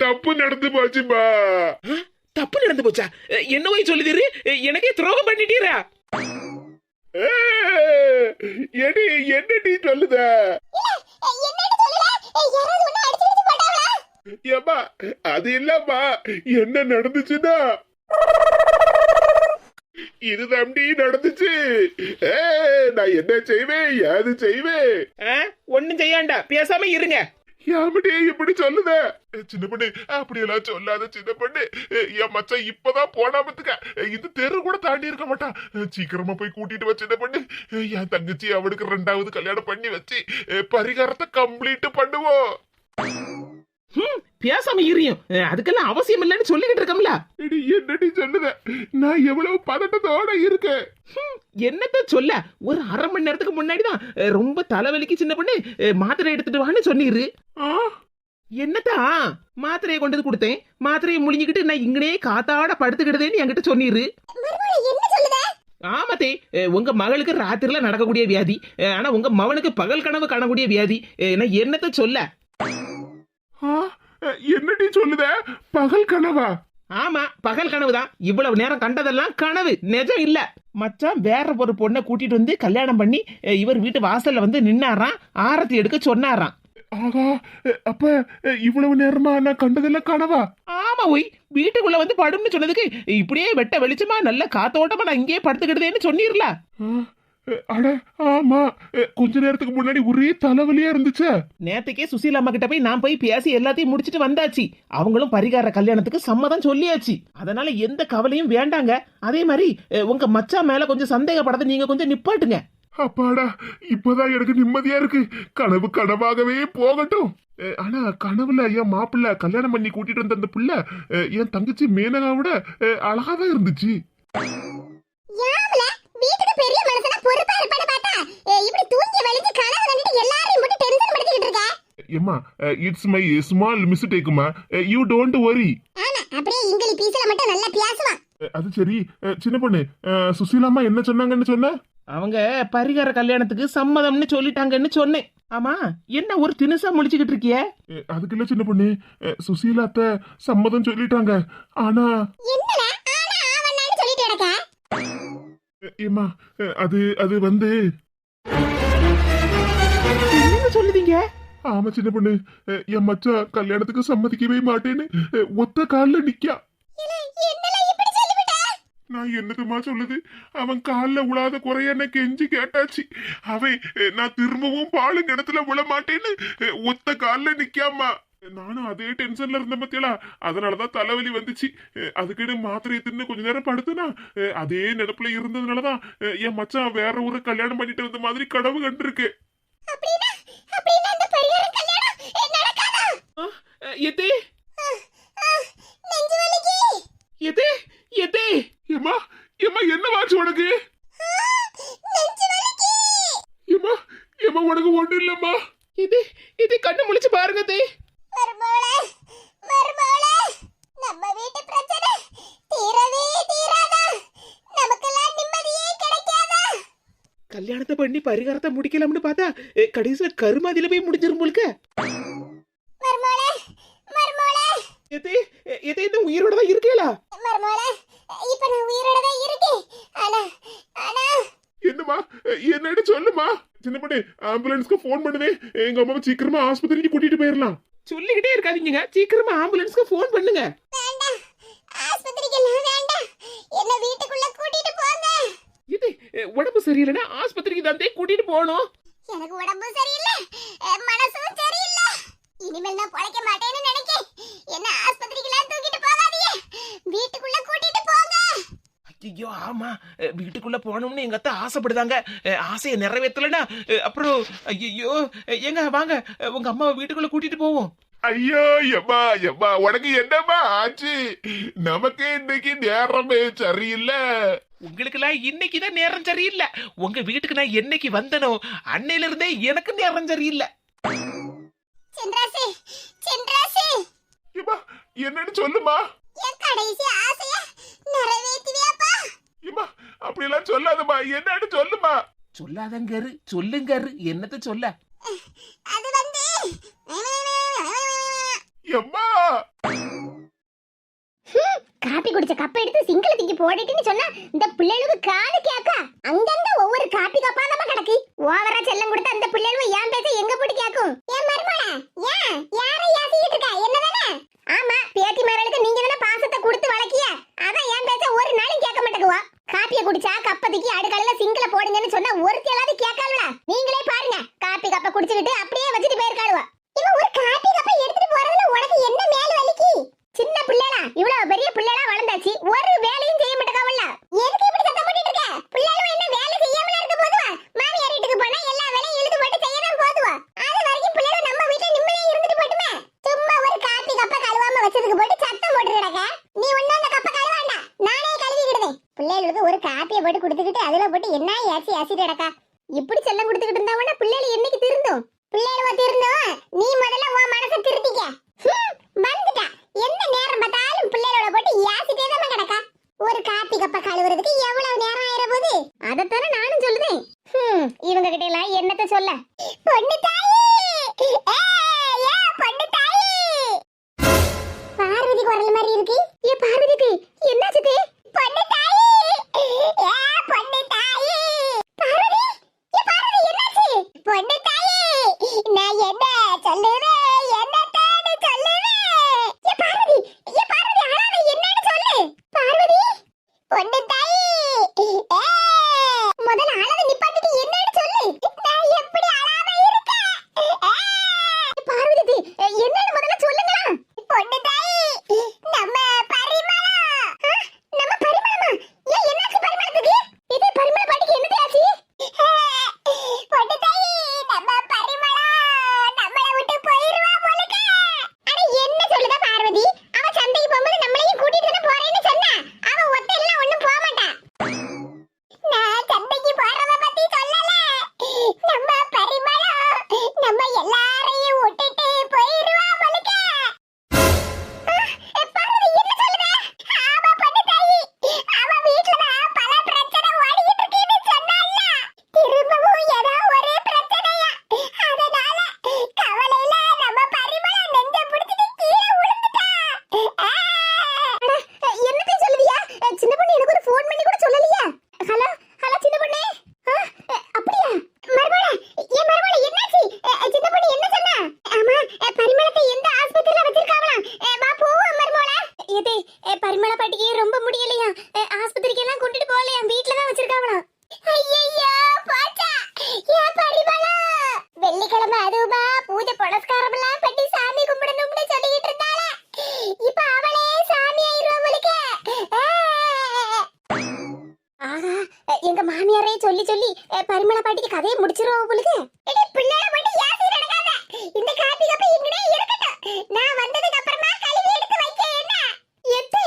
தப்பு நடந்து போச்சுமா. தப்பு நடந்து போச்சா? என்னவோ சொல்லுதீரு? எனக்கே துரோகம் பண்ணிட்டீரா? என்னடி சொல்லுத? அது இல்லம்மா, என்ன நடந்துச்சுன்னா இது தம்பி நடந்துச்சு. நான் என்ன செய்வேன், ஏது செய்வேன்? ஒண்ணும் செய்யாண்டா, பேசாம இருங்க. யாமட்டே இப்படி சொல்லுத சின்ன பொண்ணு, அப்படியெல்லாம் சொல்லாத சின்ன பொண்ணு. என் மச்சான் இப்பதான் போனாமத்துக்க இந்த தெரு கூட தாண்டி இருக்க மாட்டான். சீக்கிரமா போய் கூட்டிட்டு வா சின்ன பொண்ணு. என் தங்கச்சி அவனுக்கு 2வது கல்யாணம் பண்ணி வச்சு பரிகாரத்தை கம்ப்ளீட் பண்ணுவோம். பேசாம இருயும், அதுக்கெல்லாம் அவசியம் இல்லைன்னு சொல்லிக்கிட்டு இருக்கோம்ல. என்னடி சொல்லுத? நான் எவ்வளவு பதட்டத்தோட இருக்கேன். என்னத்த சொல்ல, ஒரு 1/2 மணி நேரத்துக்கு முன்னாடிதான் ரொம்ப தலைவலிக்கு சின்ன பொண்ணு மாத்திரை எடுத்துட்டு வான்னு சொன்னீரு. என்னத்தா மாத்திரையை கொண்டு வந்து கொடுத்தேன், மாத்திரையை முழுங்கிக்கிட்டு நான் இங்கனே காத்தாட படுத்துக்கிட்டதேன்னு என்கிட்ட சொன்னீரு. என்ன சொல்லுத? ஆமாத்தே, உங்க மகளுக்கு ராத்திரில நடக்கக்கூடிய வியாதி, ஆனா உங்க மவனுக்கு பகல் கனவு காணக்கூடிய வியாதி. நான் என்னத்த சொல்ல? என்னடி சொல்லுத? பகல் கனவா? ஆமா, பகல் கனவு தான். இவ்வளவு நேரம் கண்டதெல்லாம் கனவு, நிஜம் இல்ல. மச்சான் வேற ஒரு பொண்ணை கூட்டிட்டு வந்து கல்யாணம் பண்ணி இவர் வீட்டு வாசல்ல வந்து நின்னாராம், ஆரத்தி எடுக்க சொன்னாராம். ஆகா, அப்ப இவ்வளவு நேரமா நான் கண்டதெல்லாம் கனவா? ஆமா ஒய், வீட்டுக்குள்ள வந்து படும்னு சொன்னதுக்கு இப்படியே வெட்ட வெளிச்சமா நல்ல காத்தோட்டமா நான் இங்கேயே படுத்துக்கிட்டதேன்னு சொன்னீர்ல. அட ஆமா, கொஞ்ச நேரத்துக்கு முன்னாடி ஒரே தலைவலியா இருந்துச்சு. நேத்துக்கே சுசீலா அம்மா கிட்ட போய் நான் போய் பேசி எல்லாத்தையும் முடிச்சிட்டு வந்தாச்சு. அவங்களும் பரிகார கல்யாணத்துக்கு சம்மதம் சொல்லியாச்சு. அதனால எந்த கவலையும் வேண்டாங்க. அதே மாதிரி உங்க மச்சான் மேல கொஞ்சம் சந்தேகப்படாத நீங்க கொஞ்சம் நிப்பாட்டுங்க. அப்பாடா, இப்பதான் எனக்கு நிம்மதியா இருக்கு. கனவு கனவாகவே போகட்டும். ஆனா கனவுல என் மாப்பிள்ள கல்யாணம் பண்ணி கூட்டிட்டு வந்த அந்த புள்ள என் தங்கச்சி மேனகாவோட அழகாதான் இருந்துச்சு. வீட்டுக்கு பெரிய மனுஷனா பொறுப்பா இருப்பான்னு பார்த்தா இப்படி தூங்கி வலிஞ்சு கனவு கண்டிட்டு எல்லாரையும் போட்டு டென்ஷன் படுத்திட்டு இருக்க. ஏமா, இட்ஸ் மை ஸ்மால் மிஸ்டேக்குமா, யூ டோன்ட் வரி. ஆமா, அப்படியே இங்கிலீஷ் பீசல மட்டும் நல்லா பேசுவான். அது சரி சின்ன பொண்ணு, சுசீலாமா என்ன சொன்னாங்கன்னு சொன்ன? அவங்க பரிகார கல்யாணத்துக்கு சம்மதம்னு சொல்லிட்டாங்கன்னு சொன்னேன். ஆமா, என்ன ஒரு தினுசா முடிச்சுக்கிட்டு இருக்கிய? அதுக்கு இல்ல சின்ன பொண்ணு, சுசீலாத்த சம்மதம் சொல்லிட்டாங்க. ஆனா என்னடா ஆனா ஆவன்னான்னு சொல்லிட்டு இருக்க? ஏமா, அது வந்து என்ன சொல்லுதீங்க? ஆமா சின்ன பொண்ணு, என் மச்சான் கல்யாணத்துக்கு சம்மதிக்கவே மாட்டேன்னு ஒத்த கால்ல நிக்கா. நான் என்னதுமா சொல்லுது? அவன் கால்ல உழாத குறைய என்ன கெஞ்சி கேட்டாச்சு. அவன் நான் திரும்பவும் பாலும் கிணத்துல விழ மாட்டேன்னு ஒத்த கால்ல நிக்காமா. நானும் அதே டென்ஷன்ல இருந்த பத்தியலா, அதனாலதான் தலைவலி வந்துச்சு. அதுக்கிட்ட மாத்திரையை தின்னு கொஞ்ச நேரம் படுத்துனா அதே நினைப்புல இருந்ததுனாலதான் என் மச்சான் வேற ஒரு கல்யாணம் பண்ணிட்டு வந்த மாதிரி கனவு கண்டிருக்கு. ஏமா ஏமா என்ன வாச்சு உனக்கு? ஏமா ஏமா உனக்கு ஒண்ணு இல்லம்மா. இது கண்ணு முழிச்சு பாருங்க தே. நம்ம வீட்டு பிரச்சனை தீரவே தீராதா? நமக்கெல்லாம் நிம்மதியே கிடைக்காதா? கல்யாணத்தை பண்ணி பரிகாரத்தை முடிக்கலாம்னு பார்த்தா கடைசியில கருமாதியில போய் முடிஞ்சிரும் போலுக்க. இந்த உயிரோட தான் இருக்கேலா? இப்ப நான் உயிரோட தான் இருக்கேன். ஆனா என்னமா என்னன்னு சொல்லுமா. சின்ன பொண்ணு, ஆம்புலன்ஸ்க்கு போன் பண்ணுவே. எங்க அம்மாவை சீக்கிரமா ஆஸ்பத்திரிக்கு கூட்டிட்டு போயிடலாம். சொல்லிக்கிட்டே இருக்காதீங்க, சீக்கிரமா ஆம்புலன்ஸ்க்கு போன் பண்ணுங்க. வேண்டாம், ஆஸ்பத்திரிக்கு எல்லாம் வேண்டாம், என்ன வீட்டுக்குள்ள கூட்டிட்டு போங்க. இது உடம்பு சரியில்லைன்னா ஆஸ்பத்திரிக்கு தான் கூட்டிட்டு போகணும். எனக்கு உடம்பு சரியில்லை, மனசும் சரியில்லை. இனிமேல் நான் பொழைக்க மாட்டேன்னு நினைக்கேன். என்ன ஆஸ்பத்திரிக்கு எல்லாம் தூக்கிட்டு போகாதீங்க, வீட்டுக்குள்ள கூட்டிட்டு போங்க. ஐயோ ஆமா, வீட்டுக்குள்ள போகணும்னு எங்க அத்தை ஆசைப்படுதாங்க. ஆசையை நிறைவேற்றலன்னா அப்புறம் ஐயோ. எங்க வாங்க, உங்க அம்மாவை வீட்டுக்குள்ள கூட்டிட்டு போவோம். ஐயோ எம்மா எம்மா, உனக்கு என்னம்மா ஆச்சு? நமக்கு இன்னைக்கு நேரமே சரியில்லை. உங்களுக்கெல்லாம் இன்னைக்குதான் நேரம் சரியில்லை. உங்க வீட்டுக்கு நான் என்னைக்கு வந்தனோ அன்னையில இருந்தே எனக்கு நேரம் சரியில்லை. சென்றாசி சென்றாசி, ஏம்மா என்னன்னு சொல்லுமா. என் கடைசி ஆசைய நிறைவேத்துவியாப்பா? ஏம்மா அப்படியெல்லாம் சொல்லாதம்மா, என்னன்னு சொல்லுமா. சொல்லாதங்கரு, சொல்லுங்கரு, என்னத்த சொல்ல? அது வந்து எம்மா, காப்பி குடிச்ச கப்பை எடுத்து சிங்கிள் தூக்கி போட்டுட்டுன்னு சொன்னா இந்த பிள்ளைகளுக்கு காது கேக்கா? அங்கங்க ஒவ்வொரு காப்பி கப்பா நம்ம கிடக்கு. ஓவரா செல்லம் கொடுத்த அந்த பிள்ளைகளும் ஏன் பேச எங்க போட்டு கேக்கும்? ஏன் மருமகளே, ஏன் யாரை ஏசிக்கிட்டு இருக்கா? என்னதானே? ஆமா, பேத்தி மகளுக்கு நீங்க தானே பாசத்தை கொடுத்து வளர்க்கிய. அதான் ஏன் பேச ஒரு நாளும் கேட்க மாட்டேங்குவா. காப்பியை குடிச்சா கப்பத்துக்கு அடுக்கலையில சிங்கிள போடுங்கன்னு சொன்னா ஒருத்தி எல்லாரும் கேட்காளுவா. நீங்களே பாருங்க, காப்பி கப்பை குடிச்சுக்கிட்டு அப்படியே வச்சுட்டு போயிருக்காளுவா. இவன் ஒரு காப்பி சிங்க்ல வச்சதுக்கு போட்டு சத்தம் போட்டு கிடக்க. நீ ஒண்ணு அந்த கப்ப கழுவாண்டா, நானே கழுவிக்கிடுவேன். பிள்ளைகளுக்கு ஒரு காப்பியை போட்டு கொடுத்துக்கிட்டு அதுல போட்டு என்ன ஏசி ஏசிட்டு கிடக்கா. இப்படி செல்லம் கொடுத்துக்கிட்டு இருந்தாவனா பிள்ளைகள் என்னைக்கு திருந்தும்? பிள்ளைகளுவ திருந்தும், நீ முதல்ல உன் மனசை திருத்திக்க. வந்துட்டா எந்த நேரம் பார்த்தாலும் பிள்ளைகளோட போட்டு ஏசிட்டே தான் கிடக்கா. ஒரு காப்பி கப்ப கழுவுறதுக்கு எவ்வளவு நேரம் ஆயிர போகுது? அதத்தானே நானும் சொல்லுதேன். இவங்க கிட்ட எல்லாம் என்னத்த சொல்ல? பொண்ணு தாயி, பொண்ணு தாயி. பார்வதி குரல் மாதிரி இருக்கு. ஏ பார்வதிக்கு என்னாச்சு? பொண்ணு தாயி, பொண்ணு தாயி. பார்வதி, பார்வதி என்னாச்சு? பொண்ணு தாயி, நான் என்ன சொல்லுவேன், என்னத்தானு சொல்லுவேன்? பார்வதி, பார்வதி அழாத, என்னன்னு சொல்லு. பார்வதி, பொண்ணு தாயி, முதல்ல அழாத நிப்பாட்டிட்டு என்னன்னு சொல்லு. நான் எப்படி அழாம இருக்கேன்? பார்வதி என்னன்னு முதல்ல சொல்லுங்க. பொண்ணு தாயி, நம்ம பரிமளம். நம்ம பரிமளமா? ஏன் என்னாச்சு பரிமளத்துக்கு? இது பரிமள பாட்டிக்கு என்னது ஆச்சு? பொண்ணு தாயி, நம்ம பரிமளம் நம்மள விட்டு போயிருவா போலக்க. அட என்ன சொல்லுதா பார்வதி? அவ சந்தைக்கு போகும்போது நம்மளையும் கூட்டிட்டு தானே போறேன்னு சொன்னா. அவ ஒத்தையில ஒண்ணும் போக மாட்டா. நான் சந்தைக்கு போறத பத்தி சொல்லல. நம்ம பரிமளம் நம்ம எல்லாரையும் விட்டுட்டு போயிருவா போலக்க. பார்வதி என்ன சொல்லுத? ஆமா பொண்ணு தாயி, அவ வீட்டுல பல பிரச்சனை ஓடிட்டு இருக்குன்னு சொன்னால. திரும்பவும் ஏதோ ஒரு பிரச்சனையா. அதனால கவலையில நம்ம பரிமளம் நெஞ்ச பிடிச்சிட்டு கீழே விழுந்துட்டா. என்னத்தை சொல்லுவியா? சின்ன பொண்ணு எனக்கு ஒரு ஃபோன் பண்ணி கூட சொல்லலையா? ஹலோ ஹலோ சின்ன பொண்ணு. அப்படியா? மர்மள, ஏன் மர்மள என்னாச்சு? சின்ன பொண்ணு என்ன சொன்னா? ஆமா, பரிமளத்தை எந்த ஆஸ்பத்திரியில வச்சிருக்காங்களாம். வா போவோம் மர்மள. இது பரிமள பாட்டிக்கு ரொம்ப முடியலையா? ஆஸ்பத்திரிக்கு எல்லாம் கொண்டுட்டு போகலையா? வீட்ல தான் வச்சிருக்காங்களாம். ஐயையோ போச்சா. ஏன் பரிமளம் வெள்ளிக்கிழமை அதுவுமா பூஜை புனஸ்காரம் எல்லாம் பண்ணி சாமி கும்பிடணும்னு சொல்லிட்டு இருந்தாளே. இப்ப அவளே சாமி ஆயிருவா போலக்க. ஆஹா, எங்க மாமியாரே சொல்லி சொல்லி பரிமள பாட்டிக்கு கதையை முடிச்சிருவோம் உங்களுக்கு. எடி பிள்ளைய மட்டும் யாசி நடக்காத. இந்த காப்பி கப்ப இங்கனே இருக்கட்டும். நான் வந்ததுக்கு அப்புறமா கழுவி எடுத்து வைக்க என்ன? எத்து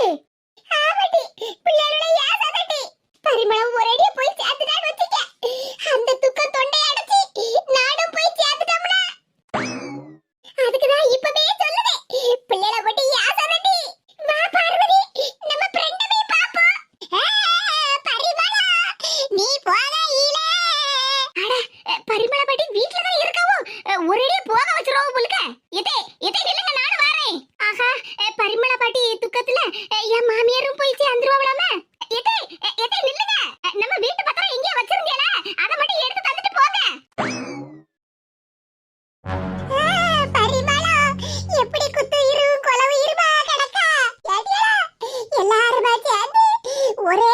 ஆவடி பிள்ளையோட யாசதடி. பரிமளம் ஒரேடியா போய் சேர்த்துட்டான்னு வச்சுக்க. அந்த துக்கம் தொண்டை அடைச்சி நானும் போய் சேர்த்துட்டோம்ல. அதுக்கு தான் இப்பவே சொல்லுதே. பிள்ளையோட மட்டும் யாசதடி. வா பார்வதி, நம்ம ஃப்ரெண்டமே பாப்போம். பரிமளம் நீ போகையில. பரிமள பாட்டி வீட்ல தான் இருக்காவோ? ஒரேடியா போக வச்சிருவோம் உங்களுக்கு. இதே இதே நில்லுங்க, நானும் வரேன். ஆஹா, பரிமள பாட்டி துக்கத்துல என் மாமியாரும் போய் சேர்ந்துருவாங்களாமே. இதே இதே நில்லுங்க, நம்ம வீட்டு பத்திரம் எங்கேயா வச்சிருந்தீங்களா? அதை மட்டும் எடுத்து தந்துட்டு போங்க. பரிமளம் எப்படி குத்துயிரும் கொலவுயிருமா கிடக்கா. எல்லாருமா சேர்ந்து ஒரே